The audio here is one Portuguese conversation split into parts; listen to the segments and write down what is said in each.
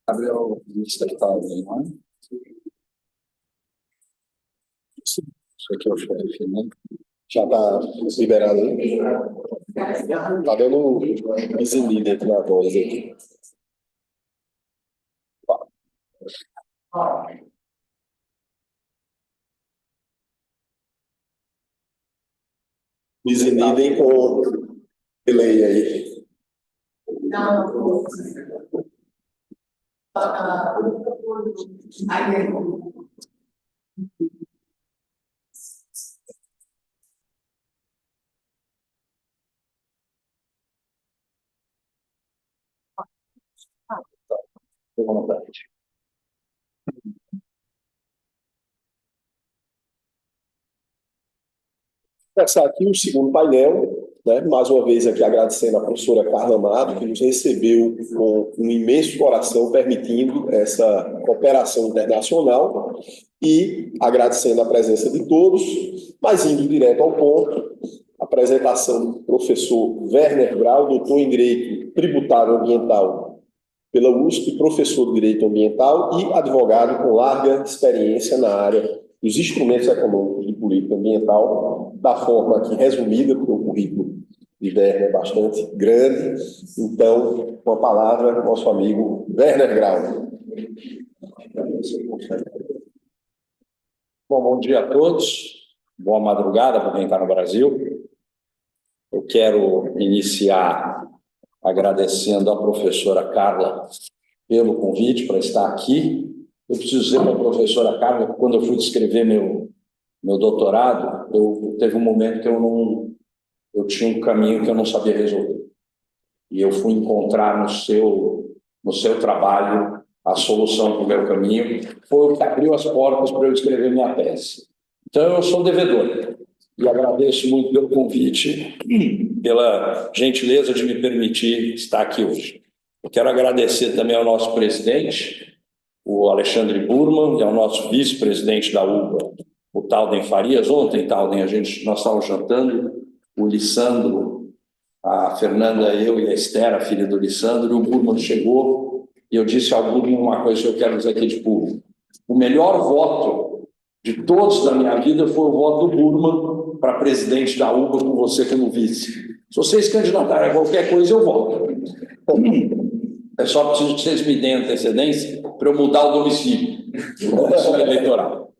Gabriel, lista que está ali, não é? Isso aqui é o chefe, né? Já está liberado aí? Está dando exibido dentro da voz aqui. Desinidem com delay aí. Fique à vontade. Começar aqui o segundo painel, né? Mais uma vez aqui agradecendo a professora Carla Amado, que nos recebeu com um imenso coração, permitindo essa cooperação internacional, e agradecendo a presença de todos, mas indo direto ao ponto, a apresentação do professor Werner Grau, doutor em Direito Tributário Ambiental pela USP, professor de Direito Ambiental e advogado com larga experiência na área dos instrumentos econômicos de política ambiental, da forma aqui resumida, porque o currículo de Werner é bastante grande. Então, com a palavra, nosso amigo Werner Grau. Bom dia a todos. Boa madrugada para quem está no Brasil. Eu quero iniciar agradecendo à professora Carla pelo convite para estar aqui. Eu preciso dizer para a professora Carla que quando eu fui descrever meu doutorado, teve um momento que eu tinha um caminho que eu não sabia resolver. E eu fui encontrar no seu trabalho a solução para o meu caminho. Foi o que abriu as portas para eu escrever minha tese. Então, eu sou devedor. E agradeço muito pelo convite, pela gentileza de me permitir estar aqui hoje. Eu quero agradecer também ao nosso presidente, o Alexandre Burman, e ao nosso vice-presidente da UBA, o Talden Farias. Ontem, Talden, nós estávamos jantando, o Lissandro, a Fernanda, eu e a Esther, a filha do Lissandro, e o Burman chegou, e eu disse ao Burman uma coisa que eu quero dizer aqui de público. O melhor voto de todos da minha vida foi o voto do Burman para presidente da UBA com você como vice. Se vocês candidatarem a qualquer coisa, eu voto. É só preciso que vocês me deem antecedência para eu mudar o domicílio do comissão eleitoral.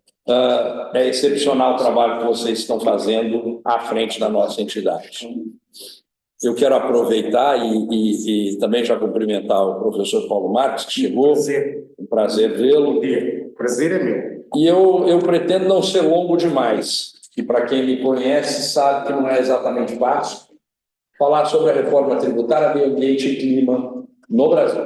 É excepcional o trabalho que vocês estão fazendo à frente da nossa entidade. Eu quero aproveitar e também já cumprimentar o professor Paulo Marques, que chegou. Um prazer vê-lo. O prazer é meu. E eu pretendo não ser longo demais, que para quem me conhece sabe que não é exatamente fácil falar sobre a reforma tributária, meio ambiente e clima no Brasil.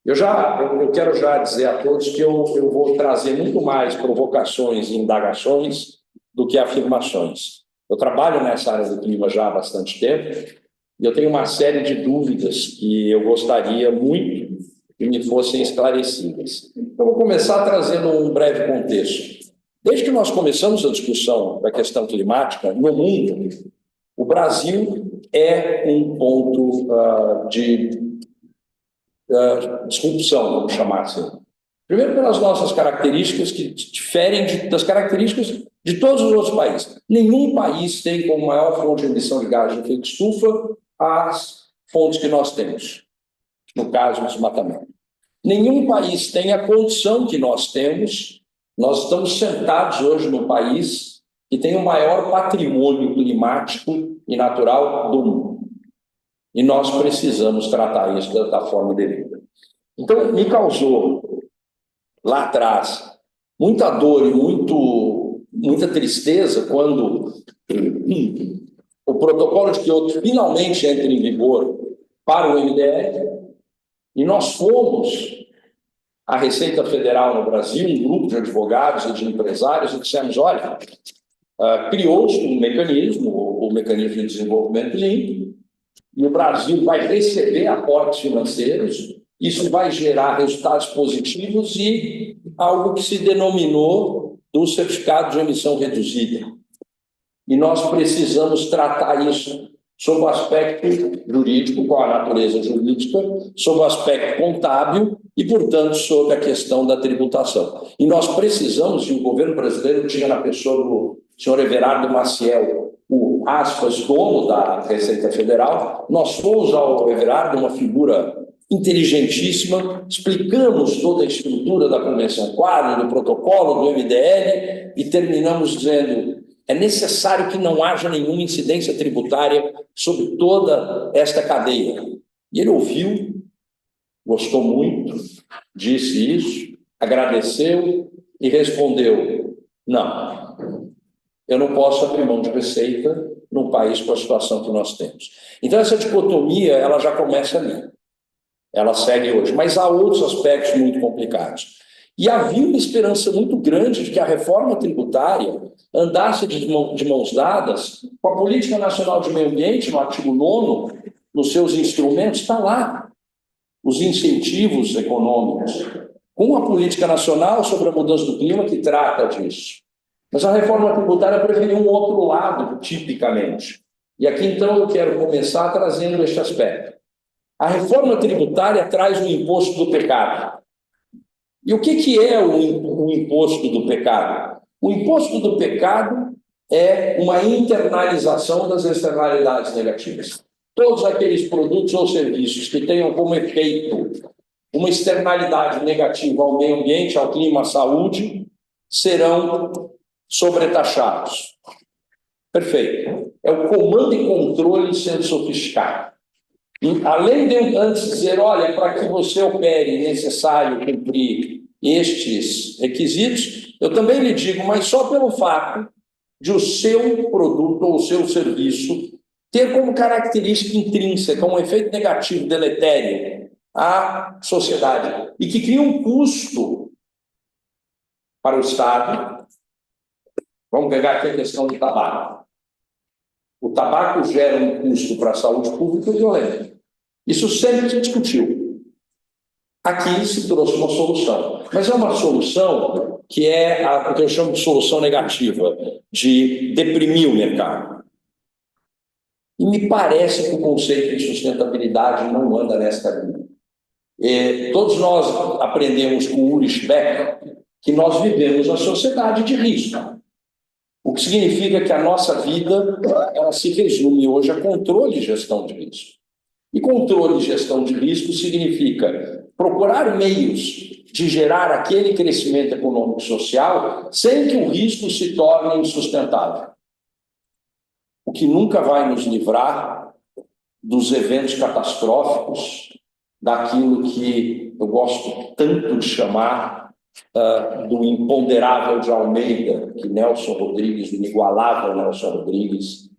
Eu quero já dizer a todos que eu vou trazer muito mais provocações e indagações do que afirmações. Eu trabalho nessa área do clima já há bastante tempo e eu tenho uma série de dúvidas que eu gostaria muito que me fossem esclarecidas. Eu vou começar trazendo um breve contexto. Desde que nós começamos a discussão da questão climática no mundo, o Brasil é um ponto de disrupção, vamos chamar assim. Primeiro, pelas nossas características, que diferem das características de todos os outros países. Nenhum país tem como maior fonte de emissão de gás de efeito de estufa as fontes que nós temos, no caso, o desmatamento. Nenhum país tem a condição que nós temos. Nós estamos sentados hoje no país que tem o maior patrimônio climático e natural do mundo. E nós precisamos tratar isso da forma devida. Então, me causou, lá atrás, muita dor e muita tristeza quando o protocolo de Kyoto finalmente entra em vigor para o MDR, e nós fomos à Receita Federal no Brasil, um grupo de advogados e de empresários, e dissemos, olha, criou-se um mecanismo, o Mecanismo de Desenvolvimento Limpo, e o Brasil vai receber aportes financeiros isso vai gerar resultados positivos e algo que se denominou do certificado de emissão reduzida. E nós precisamos tratar isso sob o aspecto jurídico, com a natureza jurídica, sob o aspecto contábil e, portanto, sob a questão da tributação. E nós precisamos, e o governo brasileiro tinha na pessoa do senhor Everardo Maciel, o, aspas, dono da Receita Federal, nós fomos ao Everardo, uma figura inteligentíssima, explicamos toda a estrutura da Convenção Quadro, do protocolo, do MDL, e terminamos dizendo: é necessário que não haja nenhuma incidência tributária sobre toda esta cadeia. E ele ouviu, gostou muito, disse isso, agradeceu e respondeu: não, eu não posso abrir mão de receita num país com a situação que nós temos. Então, essa dicotomia ela já começa ali. Ela segue hoje, mas há outros aspectos muito complicados. E havia uma esperança muito grande de que a reforma tributária andasse de mãos dadas com a Política Nacional de Meio Ambiente, no artigo 9º, nos seus instrumentos, está lá, os incentivos econômicos, com a Política Nacional sobre a Mudança do Clima, que trata disso. Mas a reforma tributária preferiu um outro lado, tipicamente. E aqui, então, eu quero começar trazendo este aspecto. A reforma tributária traz o imposto do pecado. E o que é o imposto do pecado? O imposto do pecado é uma internalização das externalidades negativas. Todos aqueles produtos ou serviços que tenham como efeito uma externalidade negativa ao meio ambiente, ao clima, à saúde, serão sobretaxados. Perfeito. É o comando e controle sendo sofisticado. E, além de antes dizer, olha, para que você opere é necessário cumprir estes requisitos, eu também lhe digo, mas só pelo fato de o seu produto ou o seu serviço ter como característica intrínseca um efeito negativo deletério à sociedade e que cria um custo para o Estado. Vamos pegar aqui a questão do tabaco. O tabaco gera um custo para a saúde pública violento. Isso sempre se discutiu. Aqui se trouxe uma solução. Mas é uma solução que é o que eu chamo de solução negativa, de deprimir o mercado. E me parece que o conceito de sustentabilidade não anda nesta linha. Todos nós aprendemos com o Ulrich Beck que nós vivemos uma sociedade de risco. O que significa que a nossa vida ela se resume hoje a controle e gestão de risco. E controle e gestão de risco significa procurar meios de gerar aquele crescimento econômico e social sem que o risco se torne insustentável. O que nunca vai nos livrar dos eventos catastróficos, daquilo que eu gosto tanto de chamar do imponderável de Almeida, que Nelson Rodrigues, o inigualável Nelson Rodrigues,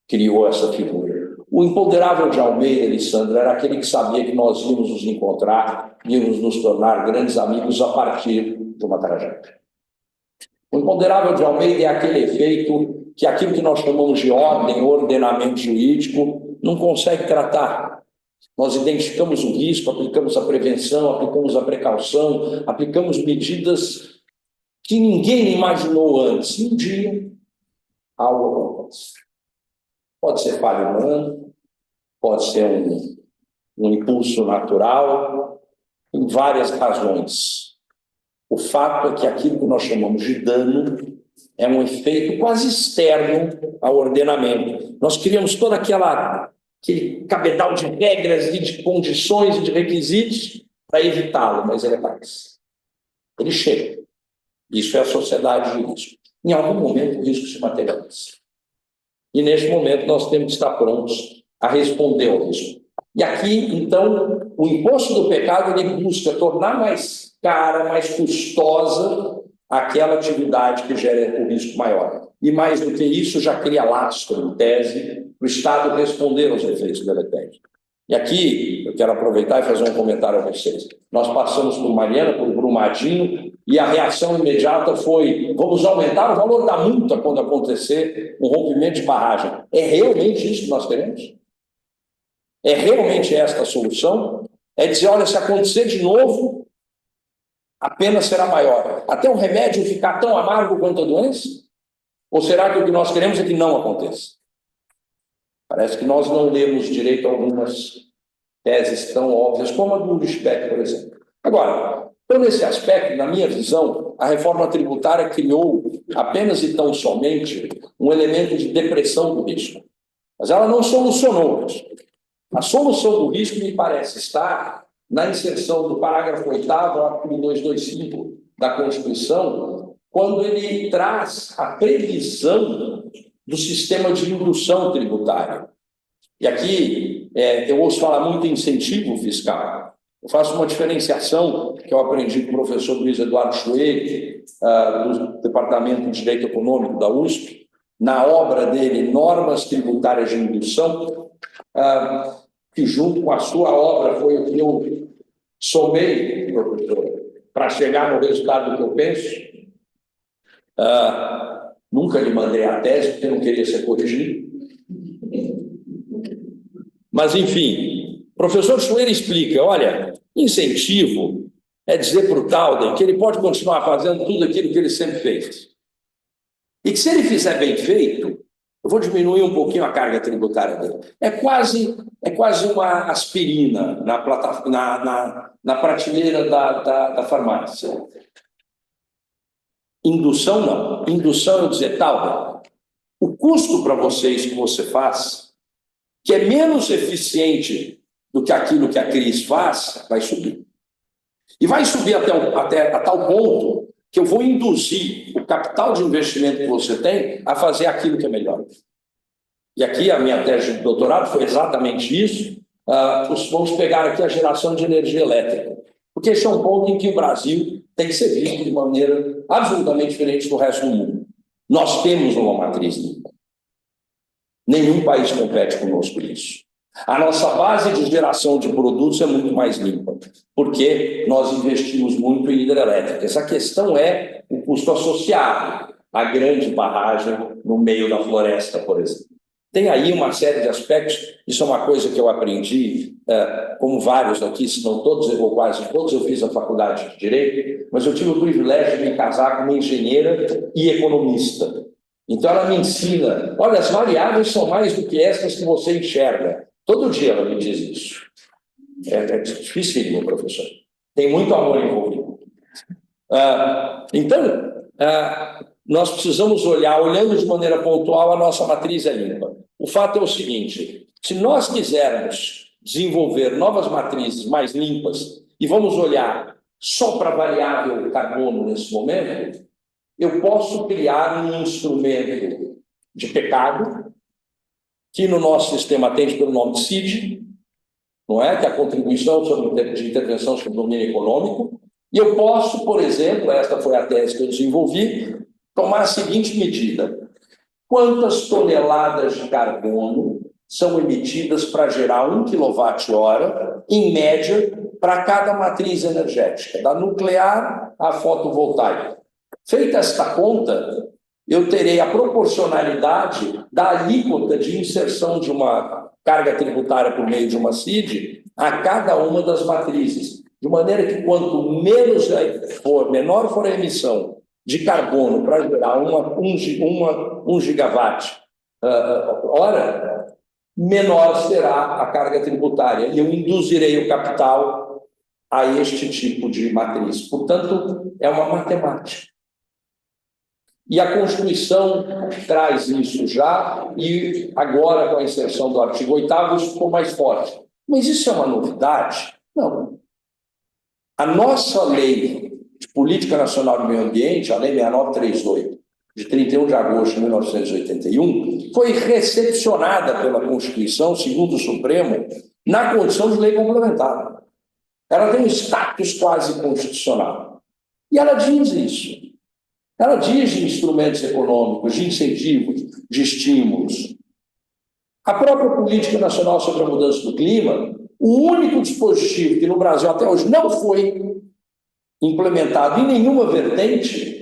criou essa figura. O imponderável de Almeida, Alessandra, era aquele que sabia que nós íamos nos encontrar, íamos nos tornar grandes amigos a partir de uma tragédia. O imponderável de Almeida é aquele efeito que aquilo que nós chamamos de ordem, ordenamento jurídico, não consegue tratar. Nós identificamos o risco, aplicamos a prevenção, aplicamos a precaução, aplicamos medidas que ninguém imaginou antes. E um dia, algo acontece. Pode ser falha humana, pode ser um impulso natural, em várias razões. O fato é que aquilo que nós chamamos de dano é um efeito quase externo ao ordenamento. Nós criamos toda aquele cabedal de regras e de condições e de requisitos para evitá-lo, mas ele aparece. Ele chega. Isso é a sociedade de risco. Em algum momento, o risco se materializa. E, neste momento, nós temos que estar prontos a responder ao risco. E aqui, então, o imposto do pecado ele busca tornar mais cara, mais custosa aquela atividade que gera o risco maior. E, mais do que isso, já cria lastro, em tese, para o Estado responder aos efeitos deletérios. E aqui, eu quero aproveitar e fazer um comentário a vocês. Nós passamos por Mariana, por Brumadinho, e a reação imediata foi: vamos aumentar o valor da multa quando acontecer um rompimento de barragem. É realmente isso que nós queremos? É realmente esta a solução? é dizer, olha, se acontecer de novo, a pena será maior. Até o remédio ficar tão amargo quanto a doença? Ou será que o que nós queremos é que não aconteça? Parece que nós não lemos direito algumas teses tão óbvias como a do Lichbeck, por exemplo. Agora, então, nesse aspecto, na minha visão, a reforma tributária criou apenas e tão somente um elemento de depressão do risco. Mas ela não solucionou o risco. A solução do risco, me parece, está na inserção do parágrafo 8º, artigo 225 da Constituição, quando ele traz a previsão do sistema de indução tributária. E aqui eu ouço falar muito em incentivo fiscal. Eu faço uma diferenciação que eu aprendi com o professor Luiz Eduardo Schweig, do Departamento de Direito Econômico da USP, na obra dele, Normas Tributárias de Indução, que junto com a sua obra foi o que eu somei, professor, para chegar no resultado que eu penso. Nunca lhe mandei a tese, porque não queria ser corrigido. Mas, enfim, o professor Schweig explica, olha, incentivo é dizer para o Tauden que ele pode continuar fazendo tudo aquilo que ele sempre fez. E que se ele fizer bem feito, eu vou diminuir um pouquinho a carga tributária dele. É quase uma aspirina na prateleira da farmácia. Indução, não. Indução é dizer, Tauden, o custo para vocês que você faz, que é menos eficiente do que aquilo que a Cris faz, vai subir. E vai subir até a tal ponto que eu vou induzir o capital de investimento que você tem a fazer aquilo que é melhor. E aqui a minha tese de doutorado foi exatamente isso. Vamos pegar aqui a geração de energia elétrica, porque esse é um ponto em que o Brasil tem que ser visto de maneira absolutamente diferente do resto do mundo. Nós temos uma matriz limpa. Nenhum país compete conosco nisso. A nossa base de geração de produtos é muito mais limpa, porque nós investimos muito em hidrelétrica. Essa questão é o custo associado à grande barragem no meio da floresta, por exemplo. Tem aí uma série de aspectos, isso é uma coisa que eu aprendi, como vários aqui, se não todos, ou quase todos, eu fiz a faculdade de Direito, mas eu tive o privilégio de me casar com uma engenheira e economista. Então ela me ensina, olha, as variáveis são mais do que essas que você enxerga. Todo dia ela me diz isso. É difícil, meu professor. Tem muito amor envolvido. Então, nós precisamos olhar, olhando de maneira pontual, a nossa matriz é limpa. O fato é o seguinte, se nós quisermos desenvolver novas matrizes mais limpas e vamos olhar só para a variável carbono nesse momento, eu posso criar um instrumento de pecado, que no nosso sistema atende pelo nome de CID, não é? Que é a contribuição de intervenção sobre o domínio econômico, e eu posso, por exemplo, esta foi a tese que eu desenvolvi, tomar a seguinte medida: quantas toneladas de carbono são emitidas para gerar 1 kWh, em média, para cada matriz energética, da nuclear à fotovoltaica. Feita esta conta, eu terei a proporcionalidade da alíquota de inserção de uma carga tributária por meio de uma CID a cada uma das matrizes, de maneira que quanto menor for a emissão de carbono para gerar 1 gigawatt hora, menor será a carga tributária, e eu induzirei o capital a este tipo de matriz. Portanto, é uma matemática. E a Constituição traz isso já, e agora, com a inserção do artigo 8º, isso ficou mais forte. Mas isso é uma novidade? Não. A nossa lei de Política Nacional do Meio Ambiente, a Lei 6938, de 31 de agosto de 1981, foi recepcionada pela Constituição, segundo o Supremo, na condição de lei complementar. Ela tem um status quase constitucional. E ela diz isso. Ela diz de instrumentos econômicos, de incentivos, de estímulos. A própria Política Nacional sobre a Mudança do Clima, o único dispositivo que no Brasil até hoje não foi implementado em nenhuma vertente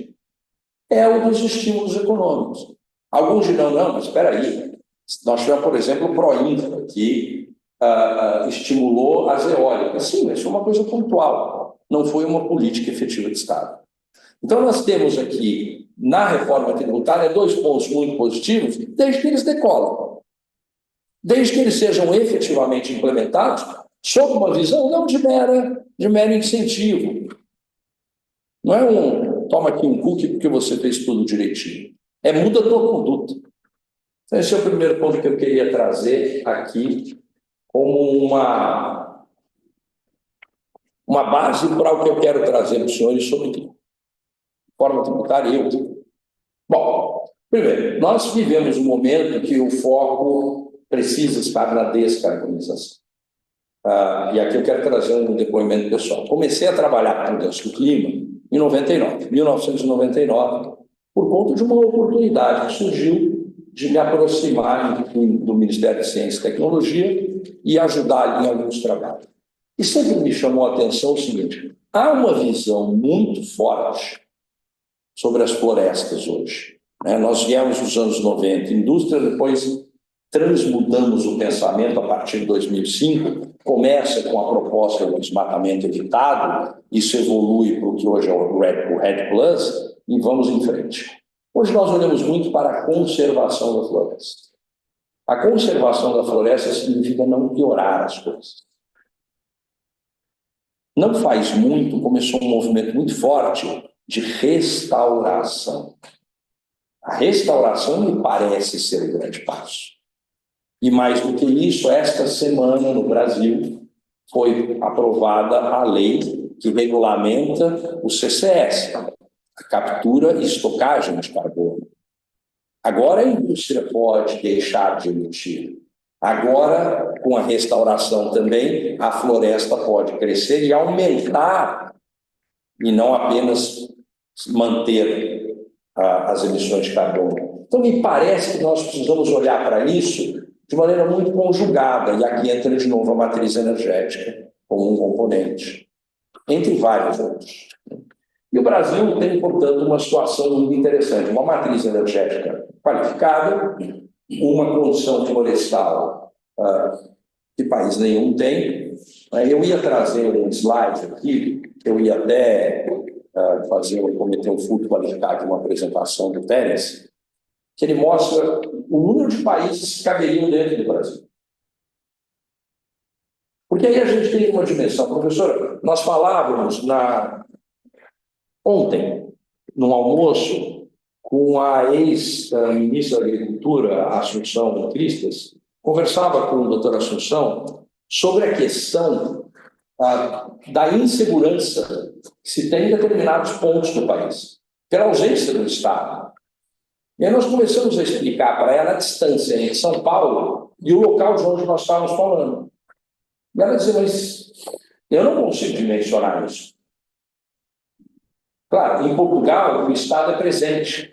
é o dos estímulos econômicos. Alguns dirão, não, mas espera aí. Nós tivemos, por exemplo, o PROINFRA, que estimulou as eólicas. Sim, mas foi uma coisa pontual, não foi uma política efetiva de Estado. Então, nós temos aqui, na reforma tributária, 2 pontos muito positivos, desde que eles decolam. Desde que eles sejam efetivamente implementados, sob uma visão não de mero incentivo. Não é toma aqui um cookie porque você fez tudo direitinho. É muda a tua conduta. Então, esse é o primeiro ponto que eu queria trazer aqui como uma base para o que eu quero trazer para os senhores sobre forma tributária. Bom, primeiro, nós vivemos um momento que o foco precisa estar na descarbonização. E aqui eu quero trazer um depoimento pessoal. Comecei a trabalhar com mudança do clima em 1999, por conta de uma oportunidade que surgiu de me aproximar do Ministério de Ciência e Tecnologia e ajudar ali em alguns trabalhos. E sempre me chamou a atenção o seguinte: há uma visão muito forte sobre as florestas hoje. Nós viemos nos anos 90, indústria, depois transmudamos o pensamento a partir de 2005, começa com a proposta do desmatamento evitado, isso evolui para o que hoje é o REDD+, e vamos em frente. Hoje nós olhamos muito para a conservação da floresta. A conservação da floresta significa não piorar as coisas. Não faz muito, começou um movimento muito forte de restauração. A restauração me parece ser o grande passo. E mais do que isso, esta semana no Brasil foi aprovada a lei que regulamenta o CCS, a captura e estocagem de carbono. Agora a indústria pode deixar de emitir. Agora, com a restauração também, a floresta pode crescer e aumentar, e não apenas manter as emissões de carbono. Então, me parece que nós precisamos olhar para isso de maneira muito conjugada, e aqui entra de novo a matriz energética como um componente, entre vários outros. E o Brasil tem, portanto, uma situação muito interessante, uma matriz energética qualificada, uma condição florestal que país nenhum tem. Eu ia trazer um slide aqui, eu ia até cometer um furto qualificado de uma apresentação do Pérez, que ele mostra o número de países que caberiam dentro do Brasil. Porque aí a gente tem uma dimensão. Professora, nós falávamos ontem, num almoço, com a ex-ministra da Agricultura, Assunção Cristas, conversava com o doutor Assunção sobre a questão da insegurança que se tem em determinados pontos do país, pela ausência do Estado. E aí nós começamos a explicar para ela a distância entre São Paulo e o local de onde nós estávamos falando. E ela dizia, mas eu não consigo dimensionar isso. Claro, em Portugal o Estado é presente.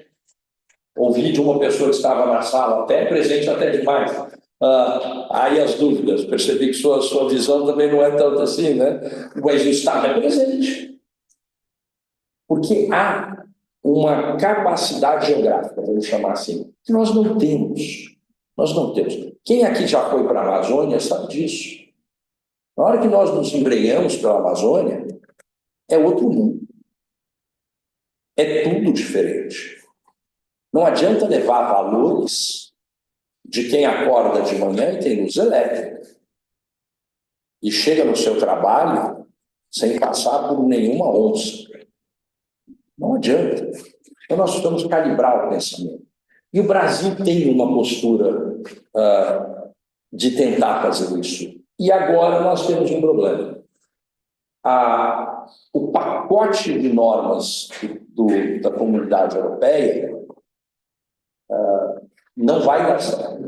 Ouvi de uma pessoa que estava na sala, até presente até demais. Aí as dúvidas, percebi que sua visão também não é tanto assim, né? Mas o Estado é presente. Porque há uma capacidade geográfica, vamos chamar assim, que nós não temos. Nós não temos. Quem aqui já foi para a Amazônia sabe disso. Na hora que nós nos embrenhamos pela Amazônia, é outro mundo. É tudo diferente. Não adianta levar valores de quem acorda de manhã e tem luz elétrica e chega no seu trabalho sem passar por nenhuma onça. Não adianta. Então nós precisamos calibrar o pensamento. E o Brasil tem uma postura de tentar fazer isso. E agora nós temos um problema. O pacote de normas da Comunidade Europeia não vai dar certo.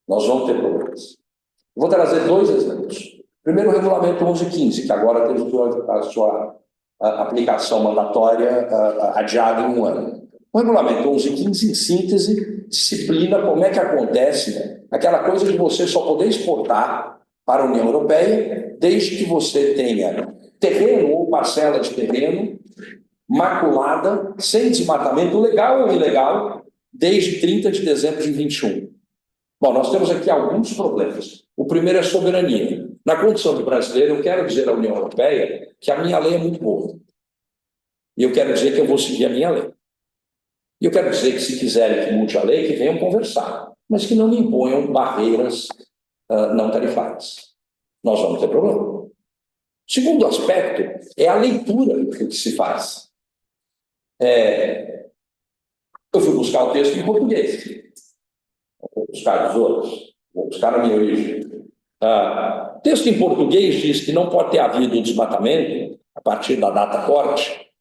Nós vamos ter problemas. Vou trazer 2 exemplos. Primeiro, o Regulamento 1115, que agora teve a sua aplicação mandatória adiada em 1 ano. O Regulamento 1115, em síntese, disciplina como é que acontece aquela coisa de você só poder exportar para a União Europeia desde que você tenha terreno ou parcela de terreno maculada, sem desmatamento legal ou ilegal, desde 30 de dezembro de 21. Bom, nós temos aqui alguns problemas. O primeiro é soberania. Na condição de brasileiro, eu quero dizer à União Europeia que a minha lei é muito boa. E eu quero dizer que eu vou seguir a minha lei. E eu quero dizer que, se quiserem que mude a lei, que venham conversar, mas que não me imponham barreiras não tarifárias. Nós vamos ter problema. Segundo aspecto é a leitura que se faz. Eu fui buscar o texto em português. Vou buscar os outros. Vou buscar a minha origem. O texto em português diz que não pode ter havido desmatamento a partir da data corte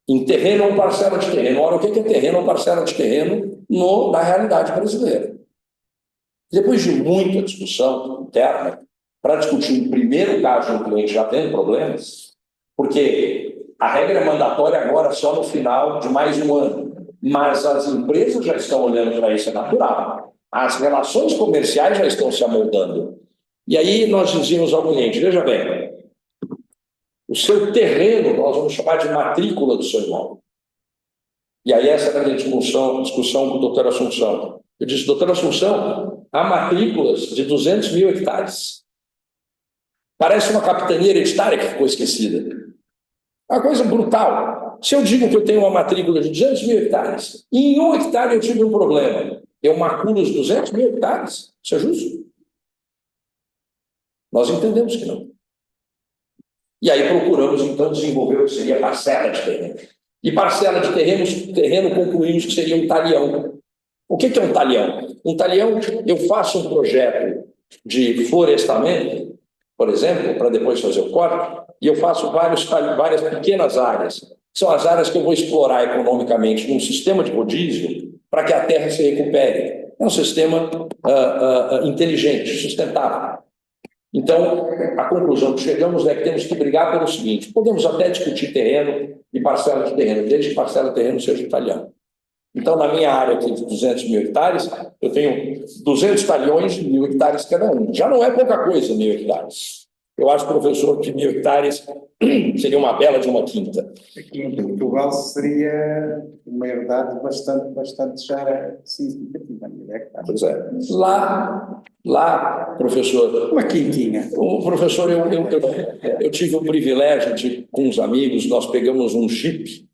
em terreno ou parcela de terreno. Ora, o que é terreno ou parcela de terreno na realidade brasileira? Depois de muita discussão interna, para discutir o primeiro caso do cliente já tendo problemas, porque a regra é mandatória agora só no final de mais um ano, mas as empresas já estão olhando para isso, é natural. As relações comerciais já estão se amoldando. E aí nós dizíamos ao cliente, veja bem, o seu terreno, nós vamos chamar de matrícula do seu imóvel. E aí essa era a discussão com o doutor Assunção. Eu disse, doutor Assunção, há matrículas de 200 mil hectares. Parece uma capitania hereditária que ficou esquecida. É uma coisa brutal. Se eu digo que eu tenho uma matrícula de 200 mil hectares, e em 1 hectare eu tive um problema, eu maculo os 200 mil hectares? Isso é justo? Nós entendemos que não. E aí procuramos, então, desenvolver o que seria parcela de terreno. E parcela de terreno concluímos que seria um talhão. O que é um talhão? Um talhão, eu faço um projeto de florestamento, por exemplo, para depois fazer o corte, e eu faço várias pequenas áreas. São as áreas que eu vou explorar economicamente num sistema de rodízio para que a terra se recupere. É um sistema inteligente, sustentável. Então, a conclusão que chegamos é que temos que brigar pelo seguinte: podemos até discutir terreno e parcela de terreno, desde que parcela de terreno seja talhão. Então, na minha área aqui de 200 mil hectares, eu tenho 200 talhões de 1.000 hectares cada um. Já não é pouca coisa, 1.000 hectares. Eu acho, professor, que 1.000 hectares seria uma bela de uma quinta. Aqui em Portugal seria uma herdade bastante já significativa. 1.000 hectares. Pois é. Lá, professor... Uma quintinha. O professor, eu tive o privilégio de, com uns amigos, nós pegamos um Jeep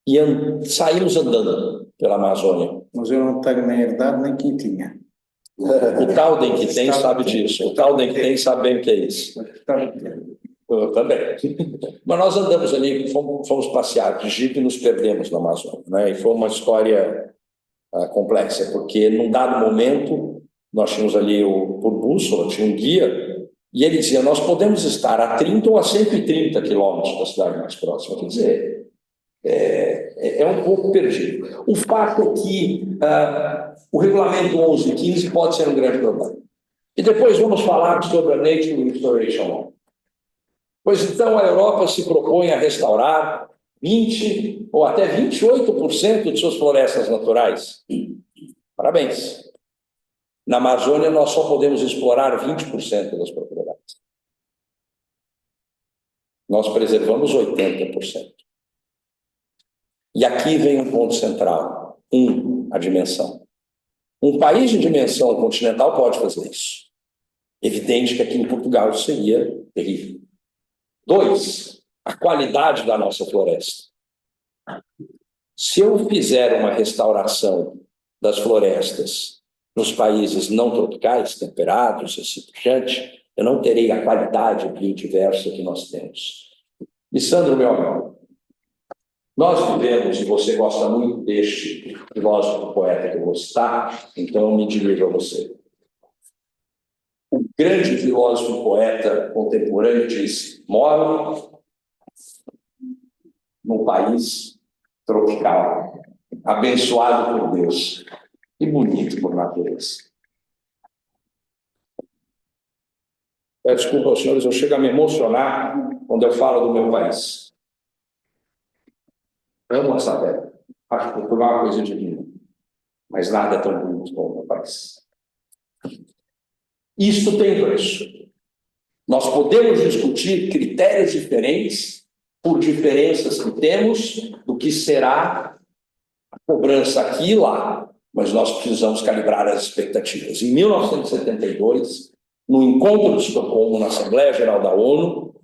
e saímos andando pela Amazônia. Mas eu não tenho nem herdade nem quintinha. O Talden que tem sabe disso. O Talden que tem sabe bem o que é isso. Eu também. Mas nós andamos ali, fomos passear de Jeep e nos perdemos na Amazônia, né? E foi uma história complexa, porque num dado momento nós tínhamos ali por bússola, tinha um guia, e ele dizia, nós podemos estar a 30 ou a 130 quilômetros da cidade mais próxima. Quer dizer, é um pouco perdido. O fato é que o regulamento 1115 pode ser um grande problema. E depois vamos falar sobre a Nature Restoration Law. Pois então a Europa se propõe a restaurar 20% ou até 28% de suas florestas naturais. Parabéns. Na Amazônia nós só podemos explorar 20% das propriedades. Nós preservamos 80%. E aqui vem um ponto central. A dimensão. Um país de dimensão continental pode fazer isso. Evidente que aqui em Portugal seria terrível. 2, a qualidade da nossa floresta. Se eu fizer uma restauração das florestas nos países não tropicais, temperados, recipientes, eu não terei a qualidade biodiversa que nós temos. Lissandro, meu amigo, nós vivemos, e você gosta muito deste filósofo poeta que eu vou citar, então eu me dirijo a você. O grande filósofo poeta contemporâneo disse: moro num país tropical, abençoado por Deus e bonito por natureza. Peço desculpa aos senhores, eu chego a me emocionar quando eu falo do meu país. Amo essa terra. Acho que Portugal é uma coisa divina. Mas nada é tão bonito como o meu país. Isto tem preço. Nós podemos discutir critérios diferentes por diferenças que temos do que será a cobrança aqui e lá. Mas nós precisamos calibrar as expectativas. Em 1972, no encontro de Estocolmo, na Assembleia Geral da ONU,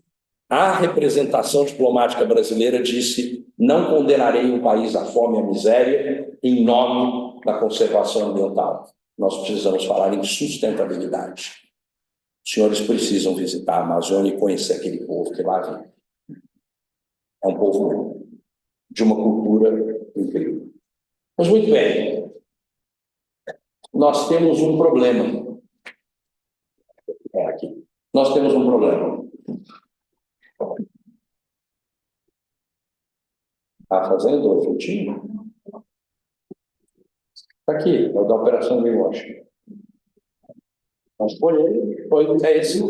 a representação diplomática brasileira disse: não condenarei um país à fome e à miséria em nome da conservação ambiental. Nós precisamos falar em sustentabilidade. Os senhores precisam visitar a Amazônia e conhecer aquele povo que lá vive. É um povo de uma cultura incrível. Mas, muito bem, nós temos um problema. Aqui. Nós temos um problema. Está fazendo o frutinho? Está aqui, é o da Operação Greenwashing. Mas foi ele, é esse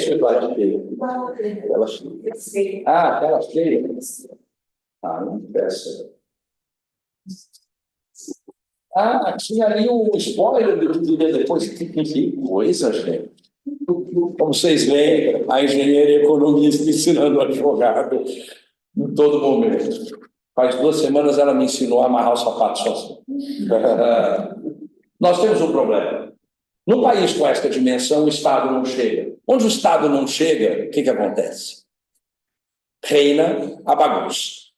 o Eduardo dele. Aquela cheia. Não peça. Tinha ali um spoiler do que depois. Que coisa, gente. Como vocês veem, a engenheira economista ensinando advogado em todo momento. Faz 2 semanas ela me ensinou a amarrar o sapato sozinho. Nós temos um problema. Num país com esta dimensão, o Estado não chega. Onde o Estado não chega, o que acontece? Reina a bagunça.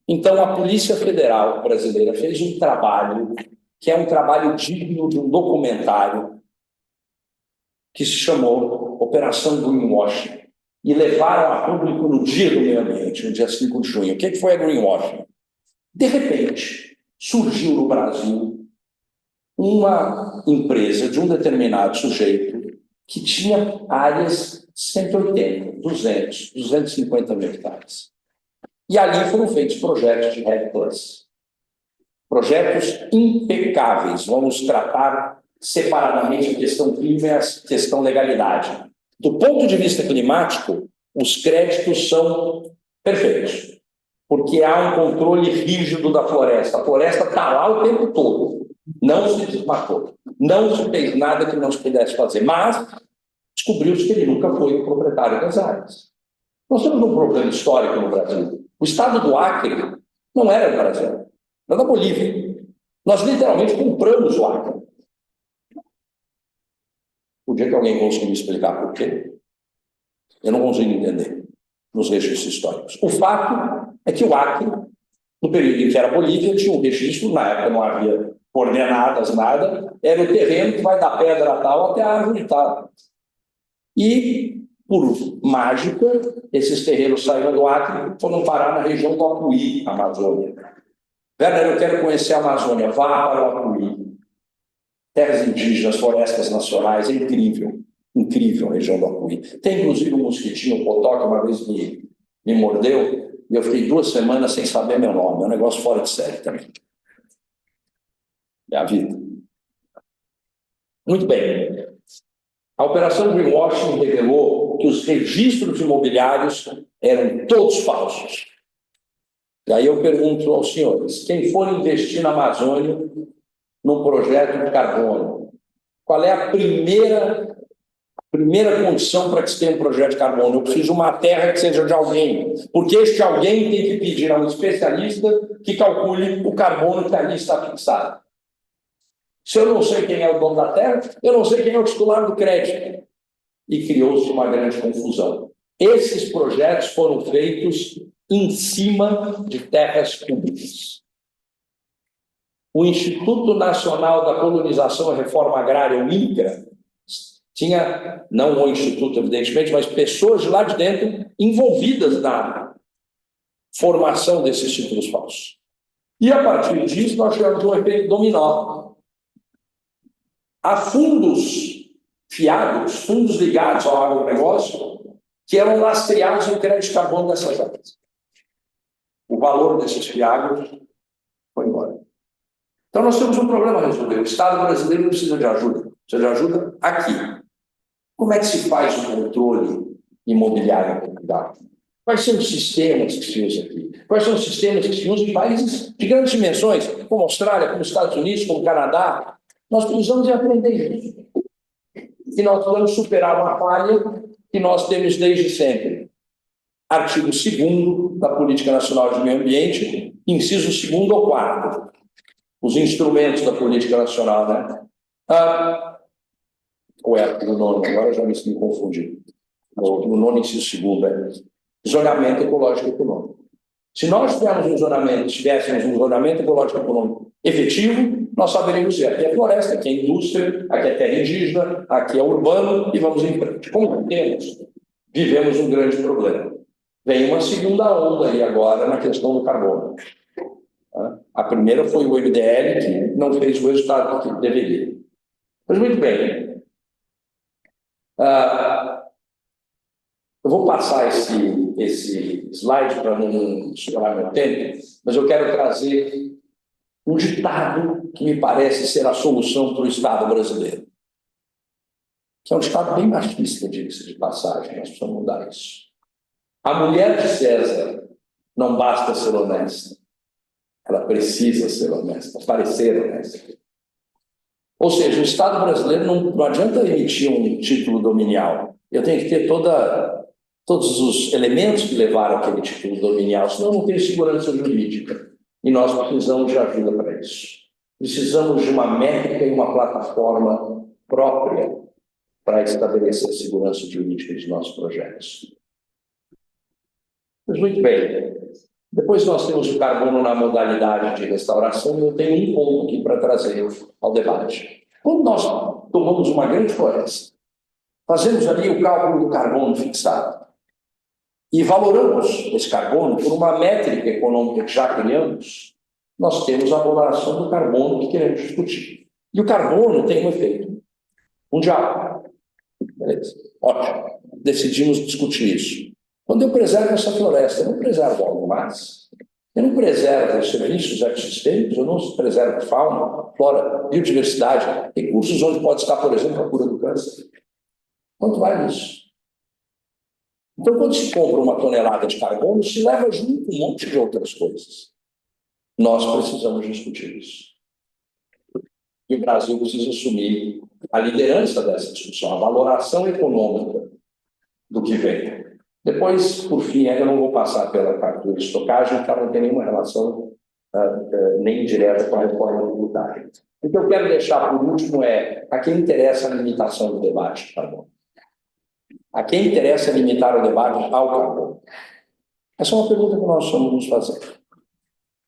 Então, a Polícia Federal brasileira fez um trabalho que é um trabalho digno de um documentário que se chamou Operação Greenwashing, e levaram a público no Dia do Meio Ambiente, no dia 5 de junho. O que foi a Greenwashing? De repente, surgiu no Brasil uma empresa de um determinado sujeito que tinha áreas 180, 200, 250 mil hectares. E ali foram feitos projetos de REDD+. Projetos impecáveis. Vamos tratar separadamente a questão clima e a questão legalidade. Do ponto de vista climático, os créditos são perfeitos, porque há um controle rígido da floresta. A floresta está lá o tempo todo. Não se desmatou. Não se fez nada que não se pudesse fazer. Mas descobriu-se que ele nunca foi o proprietário das áreas. Nós temos um problema histórico no Brasil. O estado do Acre não era do Brasil, era da Bolívia. Nós literalmente compramos o Acre. O dia que alguém conseguir me explicar por quê, eu não consigo entender nos registros históricos. O fato é que o Acre, no período em que era Bolívia, tinha um registro, na época não havia coordenadas, nada, era o terreno que vai da pedra tal até a árvore tal. E, por mágica, esses terrenos saíram do Acre e foram parar na região do Apuí, Amazônia. Werner, eu quero conhecer a Amazônia, vá para o Apuí. Terras indígenas, florestas nacionais, é incrível. Incrível a região do Apuí. Tem, inclusive, um mosquitinho, um potó, que uma vez me mordeu, e eu fiquei 2 semanas sem saber meu nome. É um negócio fora de série também. É a vida. Muito bem. A Operação Greenwashing revelou que os registros imobiliários eram todos falsos. E aí eu pergunto aos senhores, quem for investir na Amazônia num projeto de carbono, qual é a primeira condição para que se tenha um projeto de carbono? Eu preciso de uma terra que seja de alguém, porque este alguém tem que pedir a um especialista que calcule o carbono que ali está fixado. Se eu não sei quem é o dono da terra, eu não sei quem é o titular do crédito. E criou-se uma grande confusão. Esses projetos foram feitos em cima de terras públicas. O Instituto Nacional da Colonização e Reforma Agrária, o INCRA, tinha, não o Instituto, evidentemente, mas pessoas de lá de dentro envolvidas na formação desses títulos falsos. E, a partir disso, nós tivemos um efeito dominó. Há fundos fiados, fundos ligados ao agronegócio, que eram lastreados no crédito de carbono dessas áreas. O valor desses fiados foi embora. Então, nós temos um problema a resolver. O Estado brasileiro não precisa de ajuda. Precisa de ajuda aqui. Como é que se faz o controle imobiliário em Portugal? Quais são os sistemas que se usam aqui? Quais são os sistemas que se usam em países de grandes dimensões, como a Austrália, como os Estados Unidos, como o Canadá? Nós precisamos de aprender isso. E nós vamos superar uma falha que nós temos desde sempre. Artigo 2º da Política Nacional de Meio Ambiente, inciso 2º ou 4º. Os instrumentos da política nacional, né? ou é do nono, agora eu já me confundi. No nono inciso segundo, zonamento ecológico econômico. Se nós tivéssemos um zonamento ecológico econômico efetivo, nós saberíamos dizer, aqui é floresta, aqui é indústria, aqui é terra indígena, aqui é urbano, e vamos em frente. Como vivemos um grande problema. Vem uma segunda onda aí agora na questão do carbono. A primeira foi o MDL, que não fez o resultado que deveria. Mas muito bem. Eu vou passar esse slide para não estourar meu tempo, mas eu quero trazer um ditado que me parece ser a solução para o Estado brasileiro. Que é um ditado bem machista, diga-se de passagem, nós precisamos mudar isso. A mulher de César não basta ser honesta, ela precisa ser honesta, parecer honesta. Ou seja, o Estado brasileiro não adianta emitir um título dominial. Eu tenho que ter todos os elementos que levaram aquele título dominial, senão não tem segurança jurídica. E nós precisamos de ajuda para isso. Precisamos de uma métrica e uma plataforma própria para estabelecer a segurança jurídica de nossos projetos. Mas muito bem. Depois nós temos o carbono na modalidade de restauração, e eu tenho um ponto aqui para trazer ao debate. Quando nós tomamos uma grande floresta, fazemos ali o cálculo do carbono fixado e valoramos esse carbono por uma métrica econômica que já criamos, nós temos a valoração do carbono que queremos discutir. E o carbono tem um efeito mundial. Beleza? Ótimo. Decidimos discutir isso. Quando eu preservo essa floresta, eu não preservo algo mais. Eu não preservo os serviços ecossistêmicos, eu não preservo fauna, flora, biodiversidade, recursos onde pode estar, por exemplo, a cura do câncer. Quanto vale isso? Então, quando se compra uma tonelada de carbono, se leva junto um monte de outras coisas. Nós precisamos discutir isso. E o Brasil precisa assumir a liderança dessa discussão, a valoração econômica do que vem. Depois, por fim, eu não vou passar pela captura de estocagem, porque ela não tem nenhuma relação nem direta com a reforma tributária. O que eu quero deixar por último a quem interessa a limitação do debate de carbono. A quem interessa limitar o debate ao carbono. Essa é uma pergunta que nós vamos nos fazer.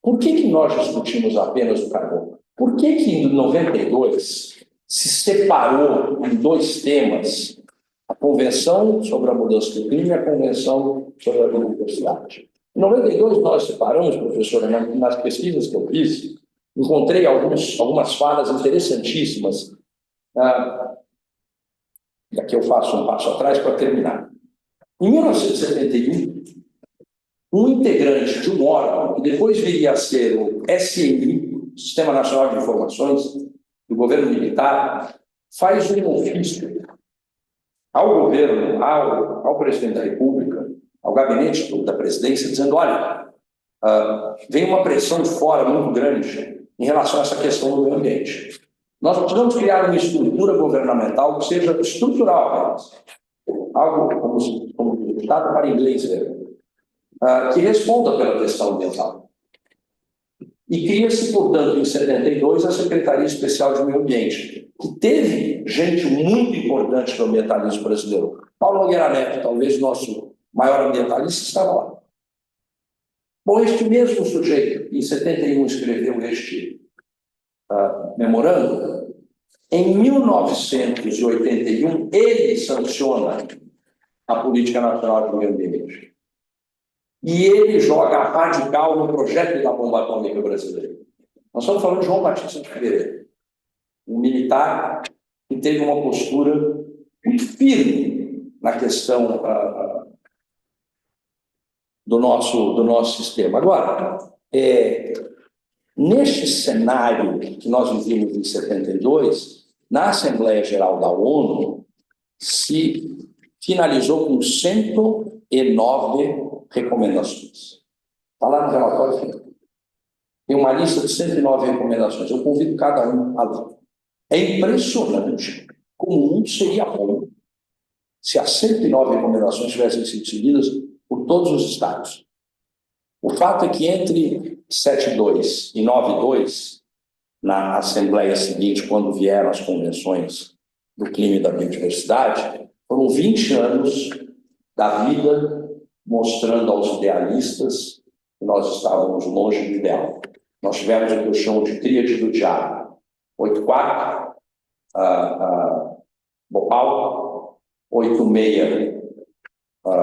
Por que nós discutimos apenas o carbono? Por que em 92 se separou em dois temas a Convenção sobre a Mudança do Clima e a Convenção sobre a Biodiversidade? Em 92 nós separamos, professora, nas pesquisas que eu fiz, encontrei algumas falas interessantíssimas. E aqui eu faço um passo atrás para terminar. Em 1971, um integrante de um órgão, que depois viria a ser o SNI, Sistema Nacional de Informações, do governo militar, faz um ofício ao governo, ao presidente da República, ao gabinete da presidência, dizendo, olha, vem uma pressão de fora muito grande em relação a essa questão do meio ambiente. Nós precisamos criar uma estrutura governamental que seja estrutural, algo como o Estado para inglês, que responda pela questão ambiental. E cria-se, portanto, em 72, a Secretaria Especial de Meio Ambiente, que teve gente muito importante do ambientalismo brasileiro. Paulo Nogueira Neto, talvez nosso maior ambientalista, estava lá. Bom, este mesmo sujeito, em 71, escreveu este memorando. Em 1981, ele sanciona a Política Nacional de Meio Ambiente. E ele joga radical no projeto da bomba atômica brasileira. Nós estamos falando de João Batista de Figueiredo, um militar que teve uma postura muito firme na questão do nosso sistema. Agora, neste cenário que nós vivimos em 72, na Assembleia Geral da ONU, se finalizou com 109 recomendações. Está lá no relatório final. Tem uma lista de 109 recomendações. Eu convido cada um a ler. É impressionante como o mundo seria bom se as 109 recomendações tivessem sido seguidas por todos os estados. O fato é que entre 7.2 e 9.2, na Assembleia seguinte, quando vieram as convenções do clima e da biodiversidade, foram 20 anos da vida mostrando aos idealistas que nós estávamos longe do ideal. Nós tivemos o que eu chamo de tríade do diabo. 84, Bhopal, 86,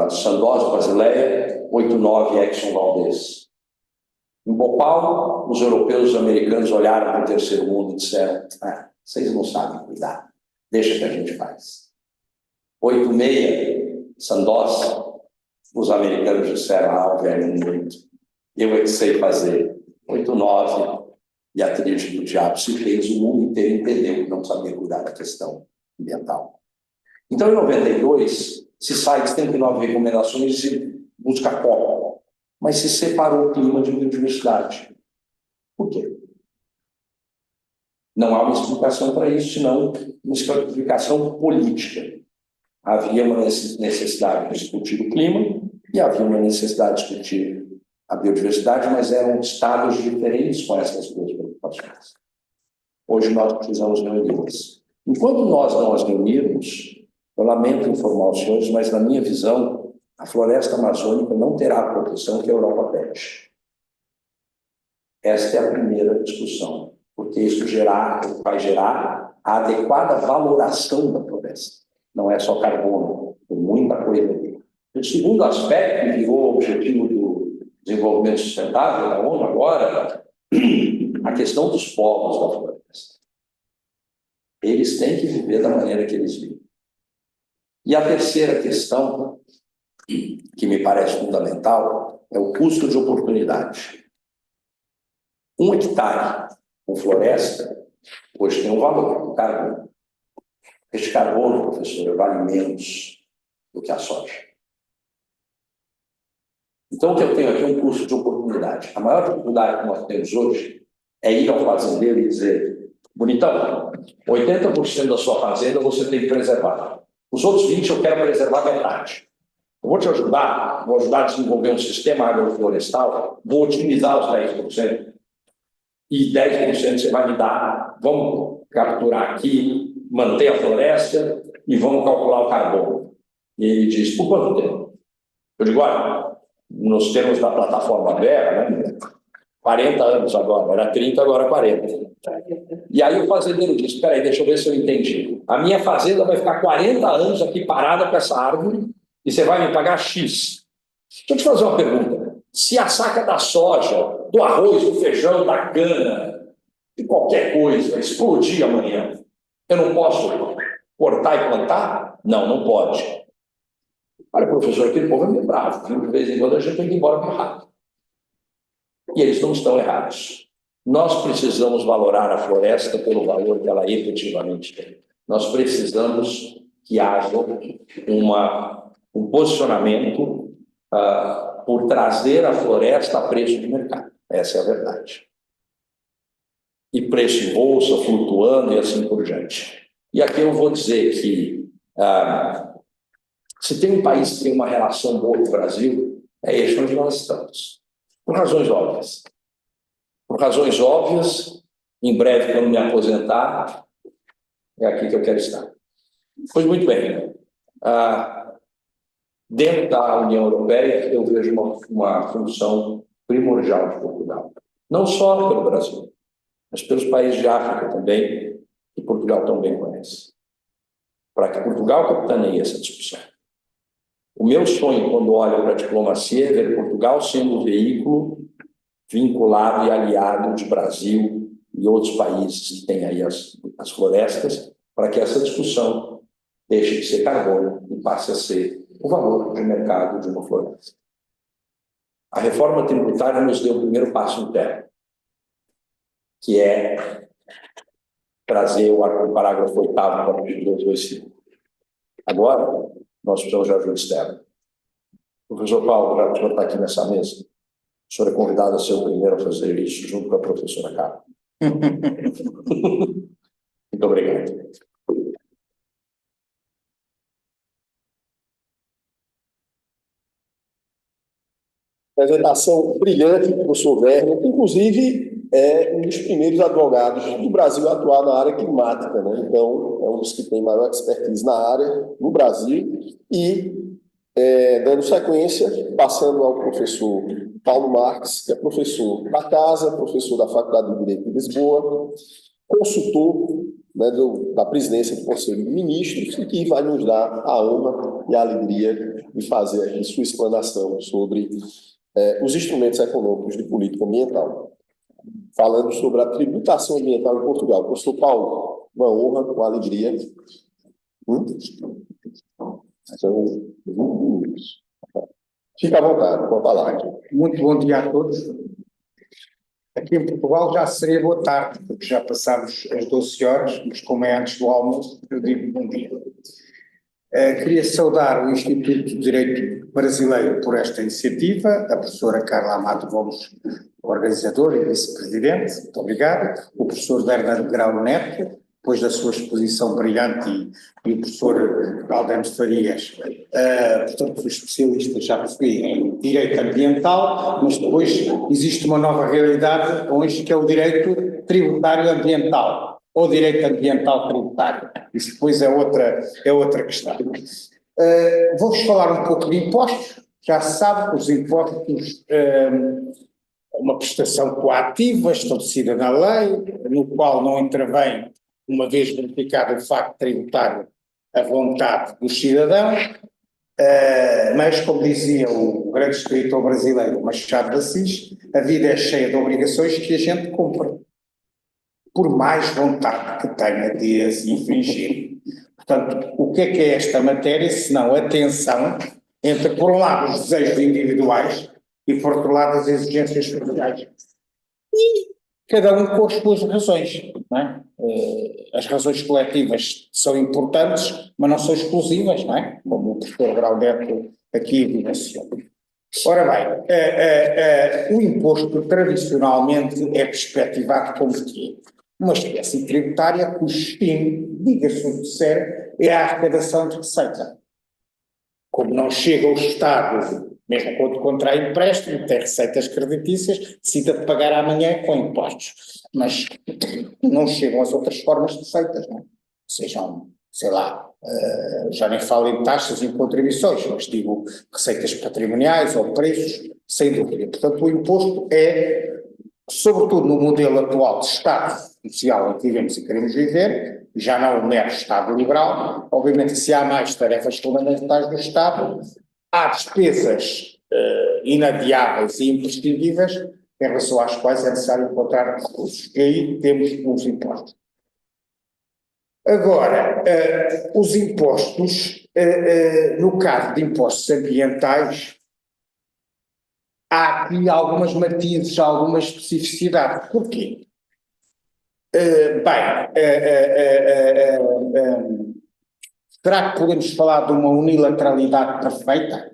Sandoz, Basileia, 89, Exxon Valdez. Em Bhopal, os europeus e os americanos olharam para o terceiro mundo e disseram: vocês não sabem cuidar, deixa que a gente faz. 86, Sandoz, os americanos disseram: velho, muito, eu é que sei fazer. 89, e a tríade do diabo se fez, o mundo inteiro entendeu que não sabia cuidar da questão ambiental. Então, em 92, se sai de 39 recomendações e busca copo, mas se separou o clima de biodiversidade. Por quê? Não há uma explicação para isso, senão uma explicação política. Havia uma necessidade de discutir o clima e havia uma necessidade de discutir a biodiversidade, mas eram estados diferentes com essas duas preocupações. Hoje nós precisamos reuni-las. Enquanto nós não as reunirmos, eu lamento informar os senhores, mas na minha visão, a floresta amazônica não terá a proteção que a Europa pede. Esta é a primeira discussão, porque isso vai gerar a adequada valoração da floresta. Não é só carbono, tem muita coisa ali. O segundo aspecto, que virou objetivo do desenvolvimento sustentável da ONU agora, a questão dos povos da floresta. Eles têm que viver da maneira que eles vivem. E a terceira questão, que me parece fundamental, é o custo de oportunidade. 1 hectare com floresta, hoje tem um valor, o carbono. Este carbono, professor, vale menos do que a soja. Então, o que eu tenho aqui é um custo de oportunidade. A maior dificuldade que nós temos hoje é ir ao fazendeiro e dizer: bonitão, 80% da sua fazenda você tem que preservar. Os outros 20% eu quero preservar metade. Eu vou te ajudar, vou ajudar a desenvolver um sistema agroflorestal, vou otimizar os 10%. E 10% você vai me dar. Vamos capturar aqui, manter a floresta e vamos calcular o carbono. E ele diz: por quanto tempo? Eu digo: olha, nos termos da plataforma Vera, né, 40 anos agora, era 30, agora 40. E aí o fazendeiro diz: espera aí, deixa eu ver se eu entendi. A minha fazenda vai ficar 40 anos aqui parada com essa árvore e você vai me pagar X. Deixa eu te fazer uma pergunta. Se a saca da soja, do arroz, do feijão, da cana, de qualquer coisa, explodir amanhã, eu não posso cortar e plantar? Não, não pode. Olha, professor, aquele povo é meio bravo. De vez em quando a gente tem que ir embora meio rápido. E eles não estão errados. Nós precisamos valorar a floresta pelo valor que ela efetivamente tem. Nós precisamos que haja um posicionamento por trazer a floresta a preço de mercado. Essa é a verdade. E preço em bolsa, flutuando e assim por diante. E aqui eu vou dizer que se tem um país que tem uma relação boa com o Brasil, é este onde nós estamos. Por razões óbvias. Por razões óbvias, em breve, quando me aposentar, é aqui que eu quero estar. Pois muito bem. Dentro da União Europeia, eu vejo uma função primordial de Portugal. Não só pelo Brasil, mas pelos países de África também, que Portugal também conhece. Para que Portugal capitaneie essa discussão. O meu sonho, quando olho para a diplomacia, é ver Portugal sendo o veículo vinculado e aliado de Brasil e outros países que têm aí as florestas, para que essa discussão deixe de ser carbono e passe a ser o valor de mercado de uma floresta. A reforma tributária nos deu o primeiro passo interno, que é trazer o parágrafo 8º para o 225. Agora, nós precisamos de ajuda externa. Professor Paulo, já que o senhor está aqui nessa mesa, o senhor é convidado a ser o primeiro a fazer isso, junto com a professora Carla. Muito obrigado. Apresentação brilhante do professor Werner, inclusive é um dos primeiros advogados do Brasil a atuar na área climática, né? Então, é um dos que tem maior expertise na área no Brasil. E, dando sequência, passando ao professor Paulo Marques, que é professor da Casa, professor da Faculdade de Direito de Lisboa, consultor, né, da presidência do Conselho de Ministros, e que vai nos dar a honra e a alegria de fazer aqui sua explanação sobre os instrumentos econômicos de política ambiental, falando sobre a tributação ambiental em Portugal. Professor Paulo, uma honra, uma alegria. São 20 minutos. Fica à vontade, com a palavra. Muito bom dia a todos. Aqui em Portugal já seria boa tarde, porque já passámos as 12 horas, mas como é antes do almoço, eu digo bom dia. Queria saudar o Instituto de Direito Brasileiro por esta iniciativa, a professora Carla Amado Gomes, organizadora e vice-presidente, muito obrigado, o professor Bernardo Grau Neto, depois da sua exposição brilhante, e o professor Galdemos Farias, portanto, especialista, já percebi, em direito ambiental, mas depois existe uma nova realidade hoje, que é o direito tributário ambiental, ou direito ambiental tributário. Isso depois é outra questão. Vou-vos falar um pouco de impostos. Já se sabe que os impostos uma prestação coativa estabelecida na lei, no qual não intervém, uma vez verificado o facto tributário, a vontade dos cidadãos, mas, como dizia o grande escritor brasileiro Machado de Assis, a vida é cheia de obrigações que a gente cumpre, por mais vontade que tenha de as infringir. Portanto, o que é esta matéria, senão a tensão entre, por um lado, os desejos individuais e, por outro lado, as exigências sociais. E cada um com as suas razões, não é? As razões coletivas são importantes, mas não são exclusivas, não é? Como o professor Grau Neto aqui evidenciou. Ora bem, o imposto tradicionalmente é perspectivado como que uma espécie tributária cujo fim, diga-se o que disser, é a arrecadação de receita. Como não chega ao Estado, mesmo quando contrai empréstimo, tem receitas creditícias, decide de pagar amanhã com impostos. Mas não chegam as outras formas de receitas, não é? Sejam, sei lá, já nem falo em taxas e em contribuições, mas digo receitas patrimoniais ou preços, sem dúvida. Portanto, o imposto é, sobretudo no modelo atual de Estado social em que vivemos e queremos viver, já não o mero Estado liberal. Obviamente, se há mais tarefas fundamentais do Estado, há despesas inadiáveis e imprescindíveis em relação às quais é necessário encontrar recursos. E aí temos os impostos. Agora, os impostos, no caso de impostos ambientais, há aqui algumas matizes, alguma especificidade. Porquê? Será que podemos falar de uma unilateralidade perfeita?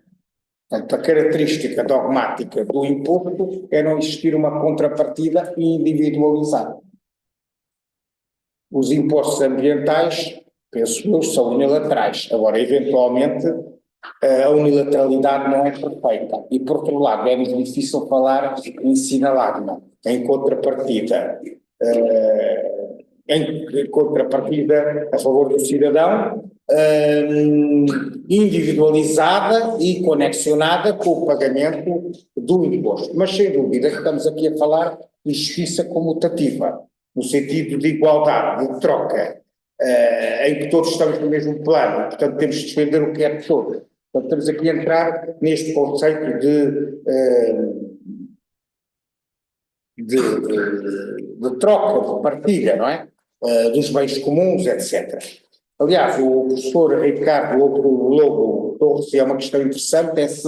Portanto, a característica dogmática do imposto é não existir uma contrapartida individualizada. Os impostos ambientais, penso eu, são unilaterais. Agora, eventualmente, a unilateralidade não é perfeita. E, por outro lado, é muito difícil falar em sinalagma, em contrapartida a favor do cidadão, individualizada e conexionada com o pagamento do imposto. Mas, sem dúvida, estamos aqui a falar de justiça comutativa, no sentido de igualdade, de troca, em que todos estamos no mesmo plano, portanto temos de defender o que é de todos. Portanto, estamos aqui a entrar neste conceito de troca, de partilha, não é? Dos bens comuns, etc. Aliás, o professor Ricardo Lobo Torres, é uma questão interessante, é se,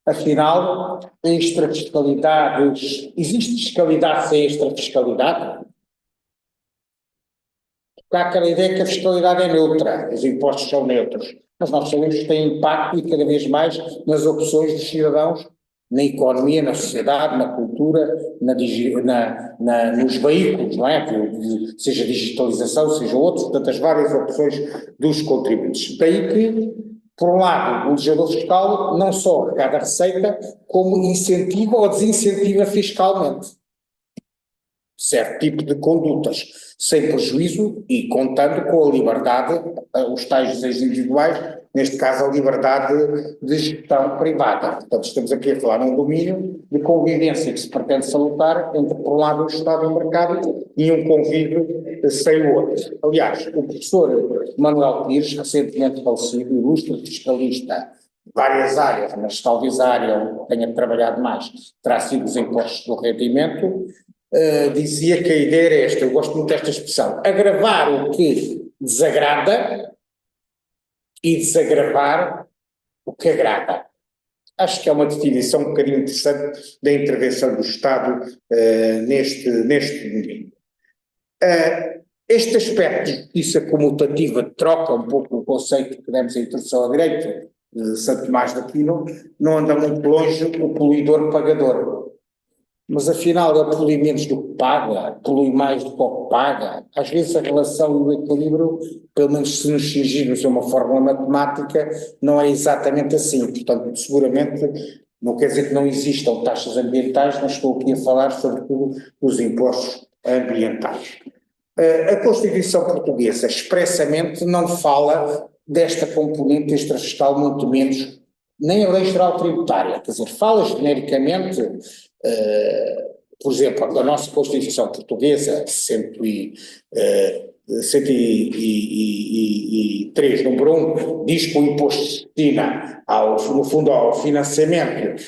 afinal, extrafiscalidades, existe fiscalidade sem extrafiscalidade? Porque há aquela ideia que a fiscalidade é neutra, os impostos são neutros, mas nós sabemos que tem impacto e cada vez mais nas opções dos cidadãos, na economia, na sociedade, na cultura, nos veículos, não é? Seja digitalização, seja outros, portanto, as várias opções dos contribuintes. Daí que, por um lado, o legislador fiscal não só arrecada a receita, como incentiva ou desincentiva fiscalmente. certo tipo de condutas, sem prejuízo e contando com a liberdade, os tais desejos individuais, neste caso a liberdade de gestão privada. Portanto, estamos aqui a falar num domínio de convivência que se pretende salutar entre, por um lado, o Estado e o mercado e um convívio sem o outro. Aliás, o professor Manuel Pires, recentemente falecido, ilustre fiscalista, várias áreas, mas talvez a área onde tenha trabalhado mais terá sido os impostos do rendimento, dizia que a ideia era esta, eu gosto muito desta expressão, agravar o que desagrada e desagravar o que agrada. Acho que é uma definição um bocadinho interessante da intervenção do Estado neste domínio. Este aspecto de justiça comutativa troca um pouco o conceito que demos em introdução ao direito, de Santo Tomás de Aquino, não anda muito longe o poluidor-pagador. Mas afinal ele polui menos do que paga, polui mais do que o que paga. Às vezes a relação e o equilíbrio, pelo menos se nos cingirmos a uma fórmula matemática, não é exatamente assim. Portanto, seguramente não quer dizer que não existam taxas ambientais, mas estou aqui a falar sobretudo dos impostos ambientais. A Constituição Portuguesa expressamente não fala desta componente extrafiscal, muito menos nem a Lei Geral Tributária, quer dizer, fala genericamente, por exemplo, a nossa Constituição Portuguesa, 103, número 1, diz que o imposto se destina, no fundo, ao financiamento,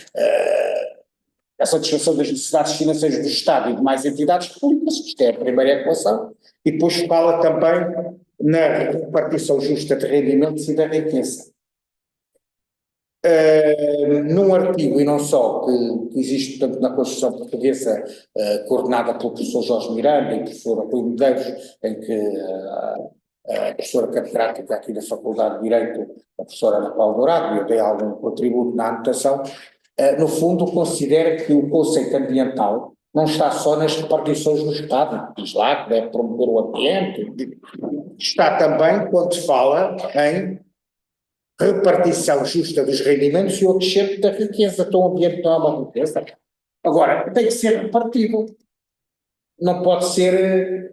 a satisfação das necessidades financeiras do Estado e de mais entidades públicas, isto é a primeira equação, e depois fala também na repartição justa de rendimentos e da riqueza. Num artigo, e não só, que existe, portanto, na Constituição Portuguesa, coordenada pelo professor Jorge Miranda e o professor Rui Medeiros, em que a professora catedrática aqui da Faculdade de Direito, a professora Ana Paula Dourado, e eu dei algum contributo na anotação, no fundo considera que o conceito ambiental não está só nas repartições do Estado, diz lá que deve promover o ambiente, está também quando se fala em repartição justa dos rendimentos e o acrescento da riqueza. Então o ambiente não é uma riqueza. Agora, tem que ser repartido. Não pode ser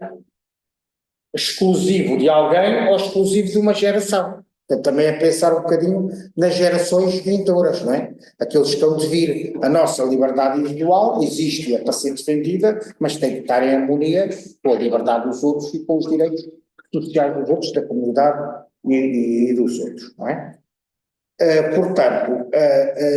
exclusivo de alguém ou exclusivo de uma geração. Então também é pensar um bocadinho nas gerações vindouras, não é? Aqueles que estão de vir. A nossa liberdade individual existe e é para ser defendida, mas tem que estar em harmonia com a liberdade dos outros e com os direitos sociais dos outros, da comunidade e dos outros, não é? Portanto,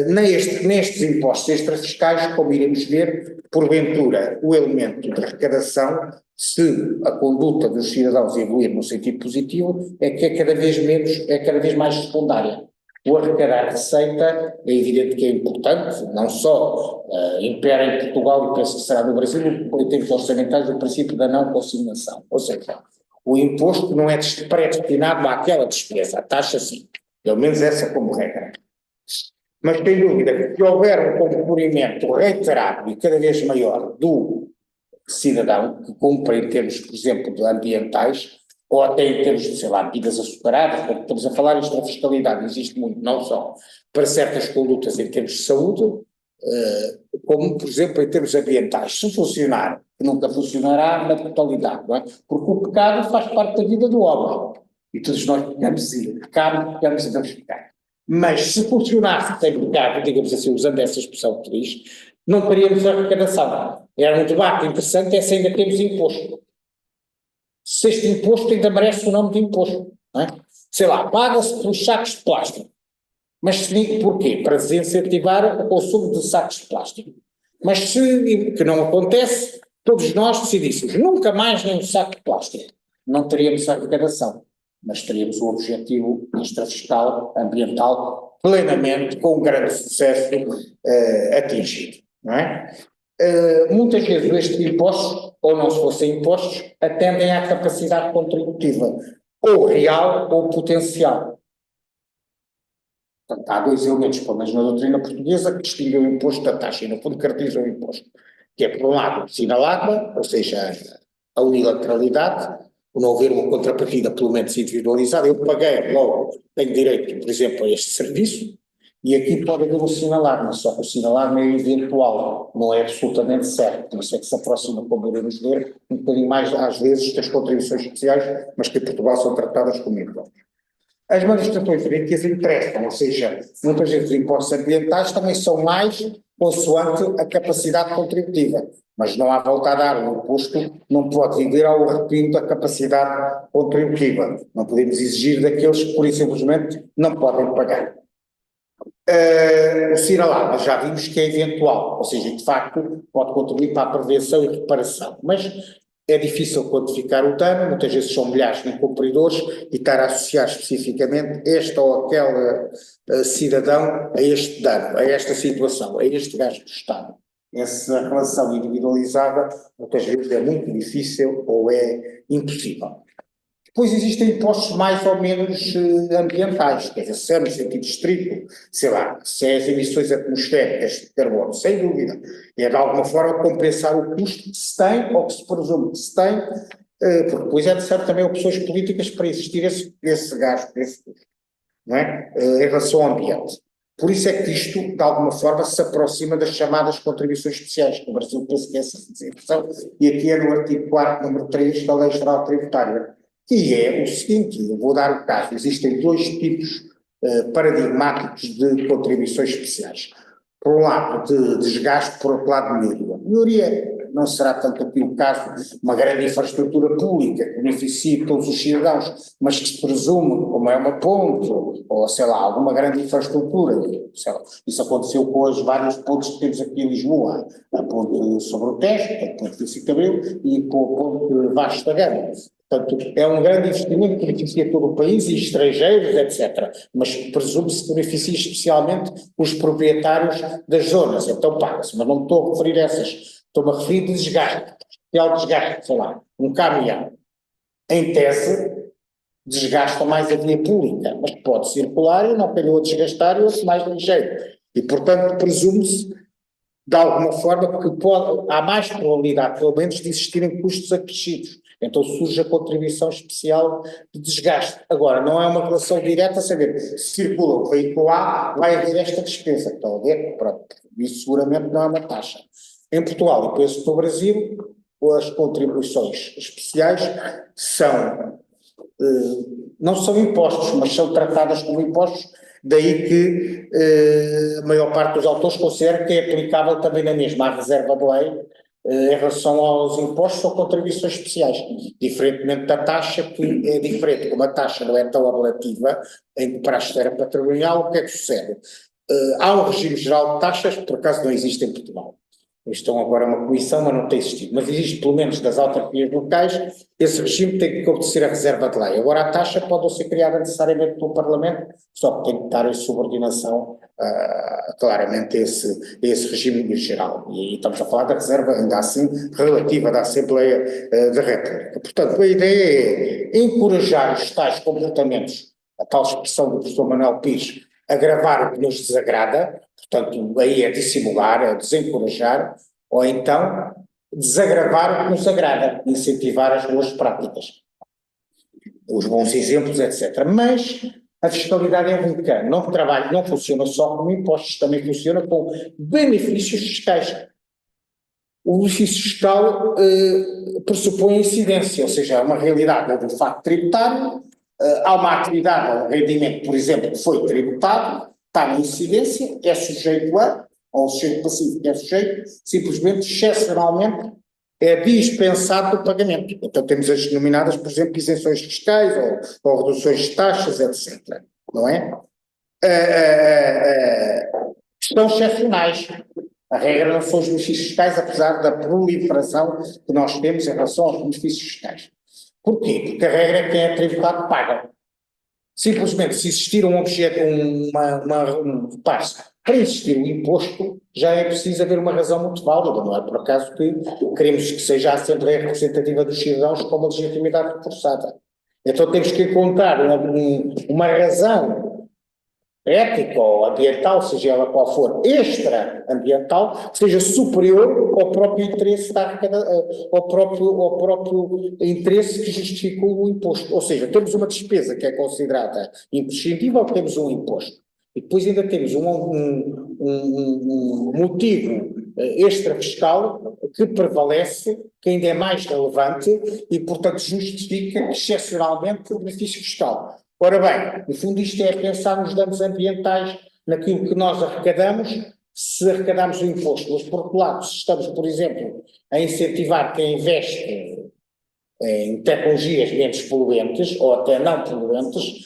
nestes impostos extrafiscais, como iremos ver, porventura, o elemento de arrecadação, se a conduta dos cidadãos evoluir no sentido positivo, é que é cada vez mais secundária. O arrecadar receita é evidente que é importante, não só impera em Portugal, e penso que será no Brasil, em termos orçamentais, o princípio da não consignação. Ou seja, o imposto não é predestinado àquela despesa, a taxa sim. Pelo menos essa como regra. Mas tem dúvida que se houver um comportamento reiterado e cada vez maior do cidadão, que cumpre em termos, por exemplo, de ambientais, ou até em termos de, sei lá, bebidas açucaradas, porque estamos a falar isto da fiscalidade, existe muito, não só para certas condutas em termos de saúde, como, por exemplo, em termos ambientais. Se funcionar, nunca funcionará na totalidade, não é? Porque o pecado faz parte da vida do homem. E todos nós pecamos e pecamos e vamos pecar. Mas se funcionasse sem pecado, digamos assim, usando essa expressão que diz, não teríamos arrecadação. Era um debate interessante, é se ainda temos imposto. Se este imposto ainda merece o nome de imposto. Não é? Sei lá, paga-se pelos sacos de plástico. Mas porquê? Para desincentivar o consumo de sacos de plástico. Mas se, que não acontece, todos nós decidíssemos nunca mais nem um saco de plástico. Não teríamos arrecadação. Mas teríamos o objetivo extrafiscal, ambiental, plenamente, com um grande sucesso atingido, não é? Muitas vezes estes impostos, ou não se fossem impostos, atendem à capacidade contributiva, ou real ou potencial. Portanto, há dois elementos, pelo menos na doutrina portuguesa, que distinguem o imposto da taxa, e no fundo caracterizam o imposto, que é, por um lado, sinalada, ou seja, a unilateralidade, por não haver uma contrapartida pelo menos individualizada. Eu paguei logo, tenho direito, por exemplo, a este serviço, E aqui pode haver um sinalar, mas só que o sinalar é eventual, não é absolutamente certo. Por isso é que se aproxima, como iremos ver, um bocadinho mais às vezes das contribuições especiais, mas que em Portugal são tratadas como impostos. As manifestações jurídicas interessam, ou seja, muitas vezes os impostos ambientais também são mais consoante a capacidade contributiva, mas não há volta a dar. O imposto não pode viver ao arrepio da capacidade contributiva. Não podemos exigir daqueles que, por isso, simplesmente não podem pagar. O sinalar, nós já vimos que é eventual, ou seja, de facto pode contribuir para a prevenção e reparação, mas é difícil quantificar o dano, muitas vezes são milhares de incumpridores e estar a associar especificamente este ou aquele cidadão a este dano, a esta situação, a este gasto do Estado. Essa relação individualizada muitas vezes é muito difícil ou é impossível. Depois existem impostos mais ou menos ambientais, quer dizer, se é no sentido estrito, sei lá, se é as emissões atmosféricas de carbono, sem dúvida, é de alguma forma compensar o custo que se tem ou que se presume que se tem, porque depois é necessário também opções políticas para existir esse gasto, esse custo, não é? Em relação ao ambiente. Por isso é que isto, de alguma forma, se aproxima das chamadas contribuições especiais, que o Brasil pensa que é essa definição, e aqui é no artigo 4, número 3 da Lei Geral Tributária. E é o seguinte, eu vou dar o caso, existem dois tipos paradigmáticos de contribuições especiais. Por um lado, de desgaste, por outro lado, de melhoria. Melhoria não será tanto aqui o caso de uma grande infraestrutura pública que beneficie todos os cidadãos, mas que se presume, como é uma ponte, ou sei lá, alguma grande infraestrutura. Sei lá, isso aconteceu com os vários pontos que temos aqui em Lisboa, a ponte sobre o Tejo, a ponte Francisco Abreu e com a ponte Vasco da Gama. Portanto, é um grande investimento que beneficia todo o país e estrangeiros, etc. Mas presume-se que beneficia especialmente os proprietários das zonas. Então paga-se, mas não me estou a referir a essas. Estou-me a referir de desgaste, especial desgaste, sei lá, um caminhão. Em tese, desgasta mais a via pública, mas pode circular e não tem o desgastar e outro mais ligeiro. E, portanto, presume-se, de alguma forma, que há mais probabilidade, pelo menos, de existirem custos acrescidos. Então surge a contribuição especial de desgaste. Agora, não é uma relação direta, a saber, se circula o veículo A, vai haver esta despesa. Estão a ver? Pronto, isso seguramente não é uma taxa. Em Portugal, e penso no Brasil, as contribuições especiais não são impostos, mas são tratadas como impostos, daí que a maior parte dos autores considera que é aplicável também na mesma à reserva de lei, em relação aos impostos ou contribuições especiais, diferentemente da taxa, que é diferente, como a taxa não é tão ablativa para a esfera patrimonial, o que é que sucede? Há um regime geral de taxas, que por acaso não existe em Portugal. Estão agora uma comissão, mas não tem existido. Mas existe, pelo menos, das autarquias locais, esse regime tem que obedecer à reserva de lei. Agora, a taxa pode não ser criada necessariamente pelo Parlamento, só que tem que estar em subordinação, claramente, a esse regime geral. E estamos a falar da reserva, ainda assim, relativa da Assembleia da República. Portanto, a ideia é encorajar os tais comportamentos, a tal expressão do professor Manuel Pires, agravar o que nos desagrada. Portanto, aí é dissimular, é desencorajar, ou então desagravar o que nos agrada, incentivar as boas práticas, os bons exemplos, etc. Mas a fiscalidade é rica, não funciona só com impostos, também funciona com benefícios fiscais. O benefício fiscal pressupõe incidência, ou seja, é uma realidade do facto tributário, há uma atividade, um rendimento, por exemplo, que foi tributado, está na incidência, é sujeito ou sujeito passivo é sujeito, simplesmente, excepcionalmente, é dispensado do pagamento. Então temos as denominadas, por exemplo, isenções fiscais ou reduções de taxas, etc. Não é? São excepcionais. A regra não são os benefícios fiscais, apesar da proliferação que nós temos em relação aos benefícios fiscais. Porquê? Porque a regra é que quem é tributado paga. Simplesmente, se existir um objeto, para existir o imposto, já é preciso haver uma razão muito válida, não é por acaso que queremos que seja a Assembleia Representativa dos Cidadãos com uma legitimidade reforçada. Então temos que encontrar uma razão ética ou ambiental, seja ela qual for, extra-ambiental, que seja superior ao próprio interesse ao próprio interesse que justifica o imposto. Ou seja, temos uma despesa que é considerada imprescindível, temos um imposto. E depois ainda temos um motivo extrafiscal que prevalece, que ainda é mais relevante e, portanto, justifica excepcionalmente o benefício fiscal. Ora bem, no fundo isto é pensar nos danos ambientais, naquilo que nós arrecadamos, se arrecadamos o imposto, mas por outro lado, se estamos, por exemplo, a incentivar quem investe em tecnologias menos poluentes ou até não poluentes,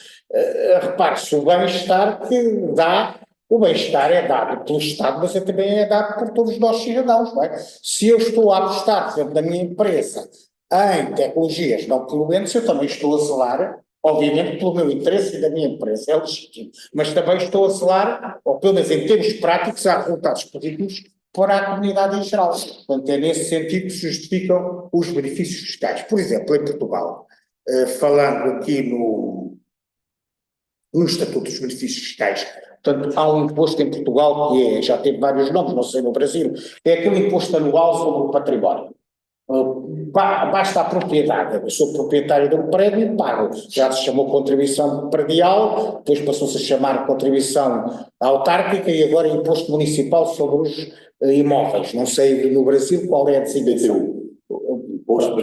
repare-se o bem-estar que dá. O bem-estar é dado pelo Estado, mas também é dado por todos nós cidadãos, não é? Se eu estou a apostar, por exemplo, na minha empresa em tecnologias não poluentes, eu também estou a zelar, obviamente, pelo meu interesse e da minha empresa, é legítimo, mas também estou a zelar, ou pelo menos em termos práticos, há resultados positivos para a comunidade em geral. Portanto, é nesse sentido que se justificam os benefícios fiscais. Por exemplo, em Portugal, falando aqui no Estatuto dos Benefícios Fiscais, portanto, há um imposto em Portugal que já teve vários nomes, não sei no Brasil, é aquele imposto anual sobre o património. Basta a propriedade, eu sou proprietário de um prédio e pago. Já se chamou contribuição predial, depois passou-se a chamar contribuição autárquica e agora imposto municipal sobre os imóveis. Não sei no Brasil qual é a designação. Imposto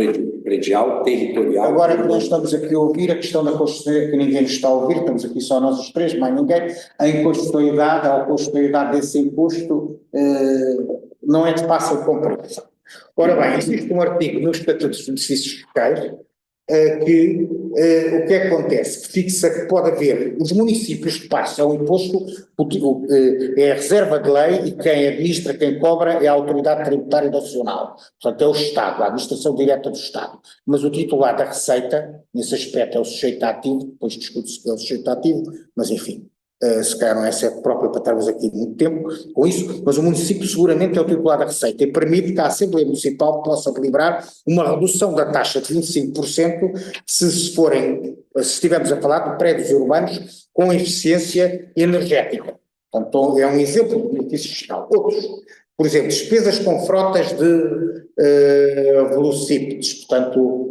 predial, territorial. Agora que nós estamos aqui a ouvir a questão da constitucionalidade, que ninguém nos está a ouvir, estamos aqui só nós os três, mais ninguém, a inconstitucionalidade, a constitucionalidade desse imposto não é de fácil compreensão. Ora bem, existe um artigo no Estatuto dos Benefícios Fiscais que o que acontece? Que fixa que pode haver, os municípios que passam o imposto, é a reserva de lei e quem administra, quem cobra é a Autoridade Tributária Nacional. Portanto, é o Estado, a administração direta do Estado. Mas o titular da Receita, nesse aspecto, é o sujeito ativo, depois discute-se que é o sujeito ativo, mas enfim. Se calhar não é certo próprio para estarmos aqui muito tempo com isso, mas o município seguramente é o titular da Receita e permite que a Assembleia Municipal possa deliberar uma redução da taxa de 25% se estivermos a falar de prédios urbanos com eficiência energética. Portanto, é um exemplo de benefício fiscal. Outros, por exemplo, despesas com frotas de velocípedes, portanto,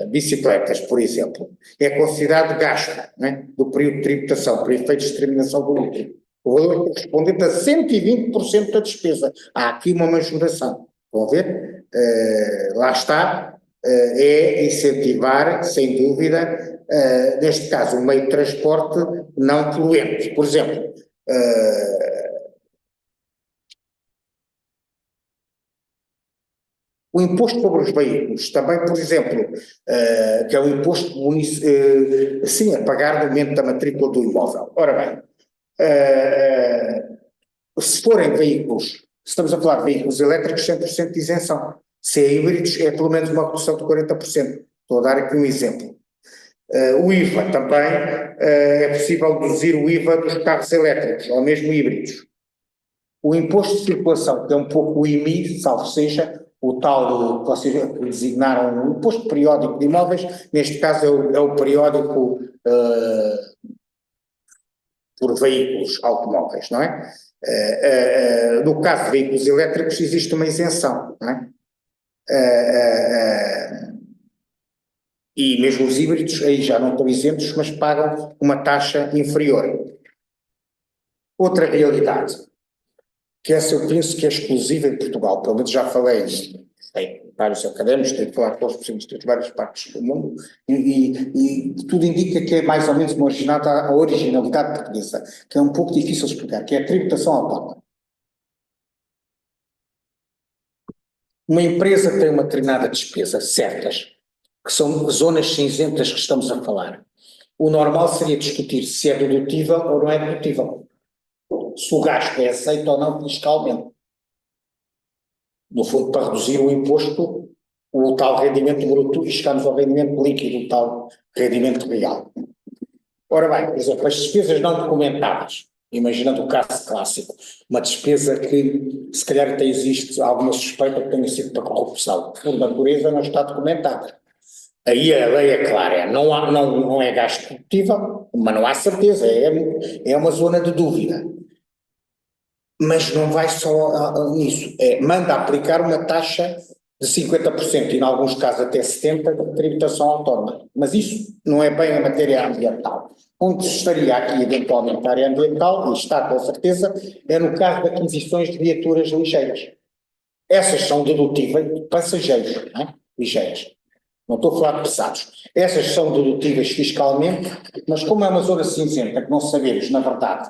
bicicletas, por exemplo, é considerado gasto, né, do período de tributação, por efeitos de determinação do lucro. O valor correspondente a 120% da despesa. Há aqui uma majoração. Vão ver? Lá está. É incentivar, sem dúvida, neste caso, um meio de transporte não poluente. Por exemplo, o imposto sobre os veículos, também, por exemplo, que é um imposto sim, a pagar no momento da matrícula do imóvel. Ora bem, se forem veículos, se estamos a falar de veículos elétricos, 100% de isenção. Se é híbridos, é pelo menos uma redução de 40%. Estou a dar aqui um exemplo. O IVA também, é possível deduzir o IVA dos carros elétricos, ou mesmo híbridos. O imposto de circulação, que é um pouco o IMI, salvo seja, o tal que vocês designaram, o imposto periódico de imóveis, neste caso é o periódico por veículos automóveis, não é? No caso de veículos elétricos existe uma isenção, não é? E mesmo os híbridos aí já não estão isentos, mas pagam uma taxa inferior. Outra realidade, que essa eu penso que é exclusiva em Portugal, pelo menos já falei em vários académicos, tenho que falar com os professores de várias partes do mundo, e tudo indica que é mais ou menos marginada a originalidade portuguesa, que é um pouco difícil de explicar, que é a tributação autónoma. Uma empresa tem uma determinada despesa, certas, que são zonas cinzentas que estamos a falar. O normal seria discutir se é dedutível ou não é dedutível. Se o gasto é aceito ou não fiscalmente. No fundo, para reduzir o imposto, o tal rendimento bruto, e chegamos ao rendimento líquido, o tal rendimento real. Ora bem, por exemplo, as despesas não documentadas, imaginando o caso clássico, uma despesa que se calhar até existe alguma suspeita que tenha sido para corrupção, por natureza não está documentada. Aí a lei é clara, não é gasto dedutível, mas não há certeza, é uma zona de dúvida. Mas não vai só nisso, manda aplicar uma taxa de 50% e, em alguns casos, até 70% de tributação autónoma. Mas isso não é bem a matéria ambiental. Onde estaria aqui, eventualmente, a área ambiental, e está com certeza, é no caso de aquisições de viaturas ligeiras. Essas são dedutíveis de passageiros, não é? Ligeiras. Não estou a falar de pesados. Essas são dedutíveis fiscalmente, mas como é uma zona cinzenta que não sabemos, na verdade,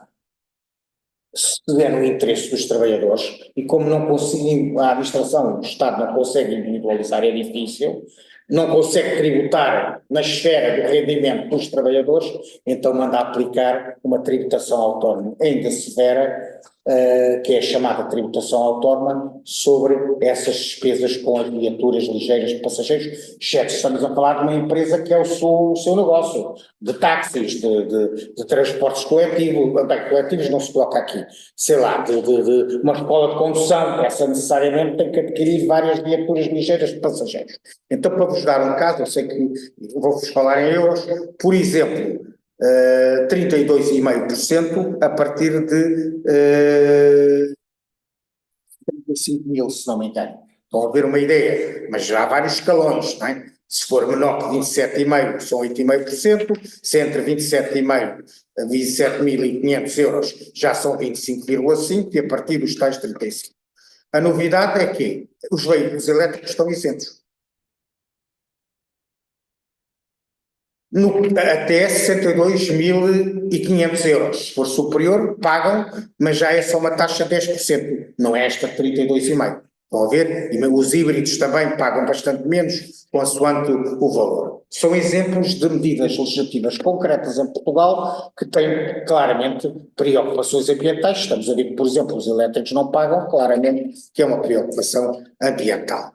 se der no interesse dos trabalhadores, e como não conseguimos, a administração, o Estado não consegue individualizar, é difícil, não consegue tributar na esfera do rendimento dos trabalhadores, então manda aplicar uma tributação autónoma ainda severa, que é a chamada tributação autónoma sobre essas despesas com as viaturas ligeiras de passageiros, exceto estamos a falar de uma empresa que é o seu negócio, de táxis, de transportes coletivos, bem, coletivos não se coloca aqui, sei lá, de uma escola de condução, essa necessariamente tem que adquirir várias viaturas ligeiras de passageiros. Então, para vos dar um caso, eu sei que vou-vos falar em euros, por exemplo, 32,5% a partir de 35 mil, se não me engano. Estão a ver uma ideia, mas já há vários escalões, não é? Se for menor que 27,5, são 8,5%, se é entre 27,5 a 27.500 euros, já são 25,5%, e a partir dos tais 35. A novidade é que os veículos elétricos estão isentos. Até 62.500 euros. Se for superior, pagam, mas já é só uma taxa de 10%, não é esta de 32,5%. Estão a ver? E os híbridos também pagam bastante menos, consoante o valor. São exemplos de medidas legislativas concretas em Portugal que têm claramente preocupações ambientais. Estamos a ver que, por exemplo, os elétricos não pagam, claramente, que é uma preocupação ambiental.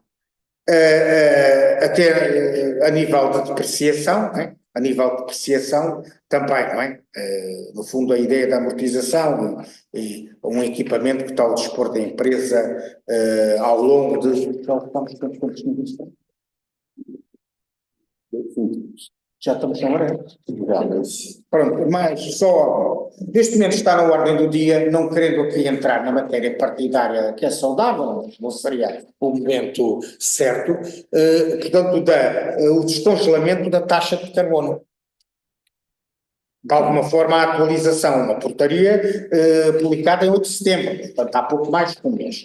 Até a nível de depreciação, não é? A nível de depreciação também, não é? No fundo, a ideia da amortização e um equipamento que está ao dispor da empresa ao longo de... Já estamos na hora? Pronto, mas só, neste momento está na ordem do dia, não querendo aqui entrar na matéria partidária que é saudável, não seria o momento certo, portanto, o descongelamento da taxa de carbono. De alguma forma, a atualização, uma portaria publicada em 8 de setembro, portanto, há pouco mais de um mês,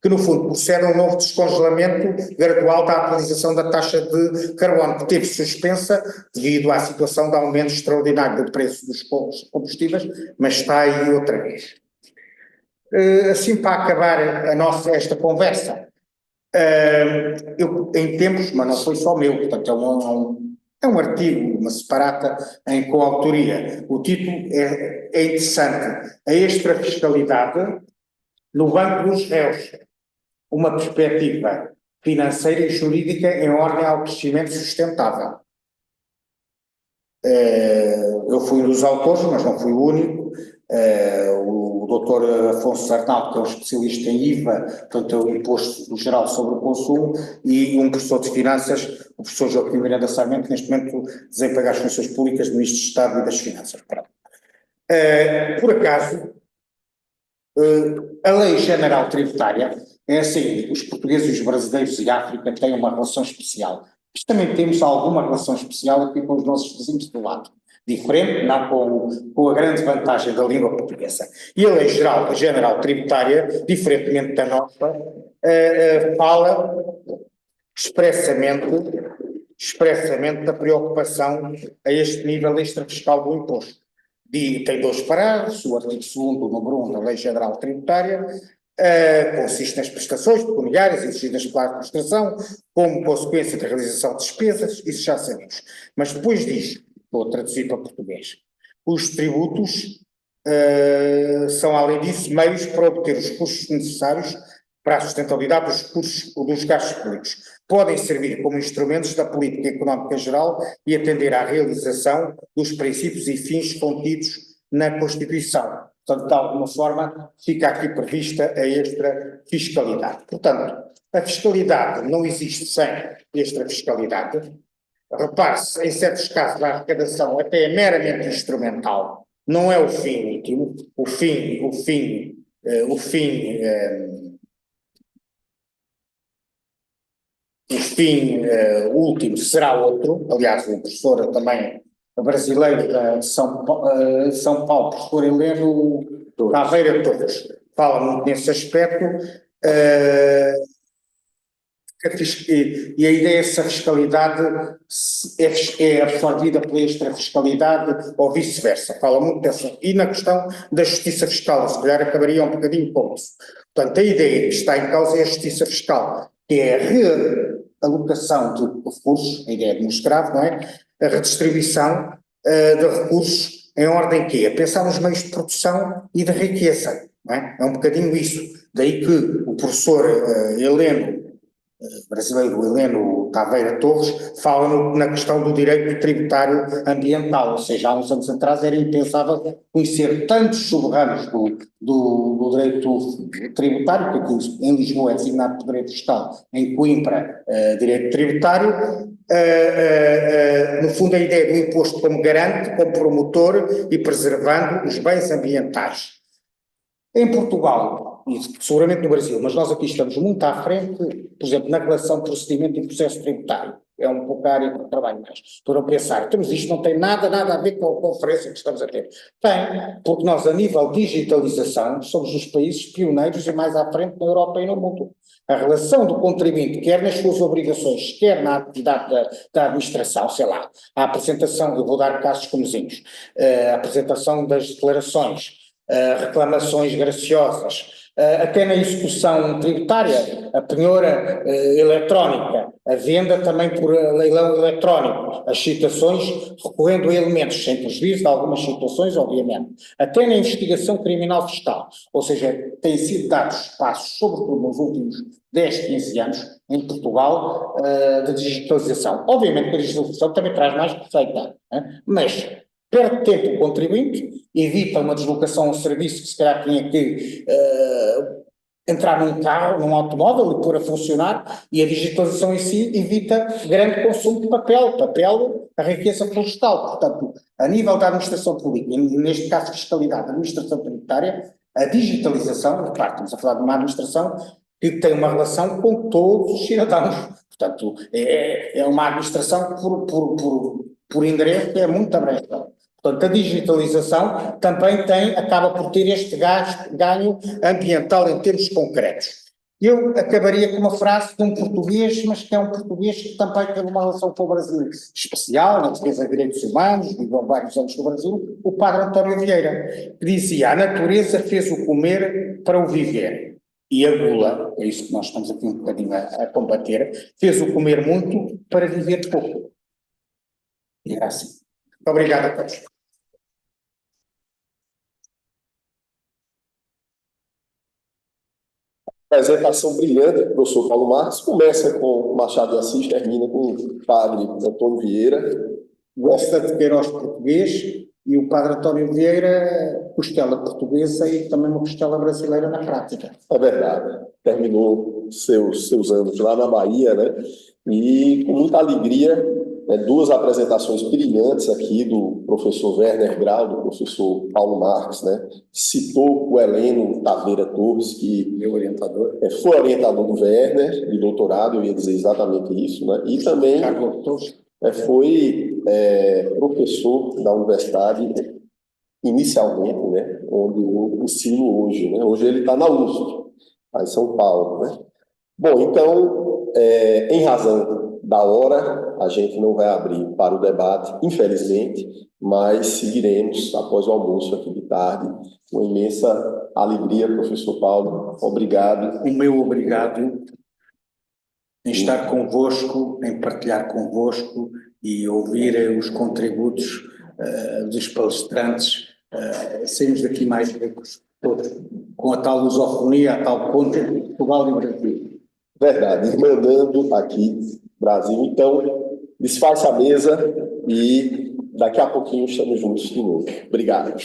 que no fundo procede a um novo descongelamento gradual da atualização da taxa de carbono, que teve suspensa devido à situação de aumento extraordinário do preço dos combustíveis, mas está aí outra vez. Assim, para acabar esta conversa, eu, em tempos, mas não foi só meu, portanto é um artigo, uma separata em coautoria. O título é interessante. A extrafiscalidade no Banco dos Réus. Uma perspectiva financeira e jurídica em ordem ao crescimento sustentável. Eu fui um dos autores, mas não fui o único. O doutor Afonso Arnaldo, que é um especialista em IVA, portanto é o Imposto Geral sobre o Consumo, e um professor de Finanças, o professor Joaquim Miranda Sarmento, que neste momento desempenha as funções públicas de Ministro de Estado e das Finanças. Por acaso, a Lei General Tributária é assim, os portugueses, os brasileiros e a África têm uma relação especial. Mas também temos alguma relação especial aqui com os nossos vizinhos do lado. Diferente, não com a grande vantagem da língua portuguesa. E a Lei General Tributária, diferentemente da nossa, fala expressamente da preocupação a este nível extrafiscal do imposto. Tem 2 parágrafos, o artigo 2º, o número 1 da Lei General Tributária, consiste nas prestações pecuniárias exigidas pela administração como consequência da realização de despesas, isso já sabemos. Mas depois diz, vou traduzir para português, os tributos são, além disso, meios para obter os recursos necessários para a sustentabilidade dos gastos públicos. Podem servir como instrumentos da política económica geral e atender à realização dos princípios e fins contidos na Constituição. Portanto, de alguma forma, fica aqui prevista a extrafiscalidade. Portanto, a fiscalidade não existe sem extrafiscalidade. Repare-se, em certos casos, a arrecadação até é meramente instrumental, não é o fim último. O fim o fim último será outro. Aliás, o professor também brasileiro de São Paulo, professor Heleno Taveira Torres, fala muito nesse aspecto. E a ideia é se a fiscalidade é absorvida pela extra-fiscalidade ou vice-versa. Fala muito dessa. E na questão da justiça fiscal, se calhar acabaria um bocadinho com isso. Portanto, a ideia que está em causa é a justiça fiscal, que é a realocação de recursos, a ideia de um escravo, não é? A redistribuição de recursos em ordem que é pensar nos meios de produção e de riqueza, não é? É um bocadinho isso. Daí que o professor Heleno brasileiro Heleno Taveira Torres fala na questão do direito tributário ambiental, ou seja, há uns anos atrás era impensável conhecer tantos sub-ramos do direito tributário, que aqui em Lisboa é designado por direito fiscal, em Coimbra direito tributário. No fundo a ideia do imposto como garante, como promotor e preservando os bens ambientais. Em Portugal, e seguramente no Brasil, mas nós aqui estamos muito à frente, por exemplo, na relação procedimento e processo tributário. É um pouco a área que eu trabalho mais. Para pensar, temos isto não tem nada a ver com a conferência que estamos a ter. Tem, porque nós, a nível de digitalização, somos os países pioneiros e mais à frente na Europa e no mundo. A relação do contribuinte, quer nas suas obrigações, quer na atividade da administração, sei lá, a apresentação, eu vou dar casos comezinhos, a apresentação das declarações, reclamações graciosas, até na execução tributária, a penhora eletrónica, a venda também por leilão eletrónico, as citações recorrendo a elementos sem prejuízo de algumas situações, obviamente, até na investigação criminal fiscal, ou seja, têm sido dados passos, sobretudo nos últimos 10, 15 anos, em Portugal, de digitalização. Obviamente que a digitalização também traz mais receita, mas perde tempo o contribuinte, evita uma deslocação ao serviço que se calhar tinha que entrar num carro, num automóvel e pôr a funcionar, e a digitalização em si evita grande consumo de papel, a riqueza florestal. Portanto, a nível da administração pública, e neste caso fiscalidade, administração tributária, a digitalização, claro, estamos a falar de uma administração que tem uma relação com todos os cidadãos. Portanto, é uma administração por endereço que é muito abrangente. Portanto, a digitalização também acaba por ter este ganho ambiental em termos concretos. Eu acabaria com uma frase de um português, mas que é um português que também teve uma relação com o Brasil especial, na defesa de direitos humanos, viveu vários anos no Brasil, o padre António Vieira, que dizia: a natureza fez o comer para o viver. E a gula, é isso que nós estamos aqui um bocadinho a combater, fez o comer muito para viver pouco. E era assim. Muito obrigado a todos. Apresentação brilhante do professor Paulo Marques, começa com Machado de Assis, termina com o padre Antônio Vieira. Gosta de Queiroz português e o padre António Vieira, costela portuguesa e também uma costela brasileira na prática. É verdade, terminou seus anos lá na Bahia, né? E com muita alegria, duas apresentações brilhantes aqui do professor Werner Grau, do professor Paulo Marques, né? Citou o Heleno Taveira Torres, que Meu orientador. Foi orientador do Werner, de doutorado, eu ia dizer exatamente isso, né? E também foi professor da universidade inicialmente, né? Onde eu ensino hoje, né? Hoje ele está na USP, lá em São Paulo, né? Bom, então, em razão da hora, a gente não vai abrir para o debate, infelizmente, mas seguiremos após o almoço aqui de tarde. Com imensa alegria, professor Paulo. Obrigado. O meu obrigado em estar convosco, em partilhar convosco e ouvir os contributos dos palestrantes. Saímos daqui mais ricos, todos, com a tal lusofonia, a tal ponte entre Portugal e Brasil. Verdade, irmandando aqui, Brasil. Então, desfaça a mesa e daqui a pouquinho estamos juntos de novo. Obrigado.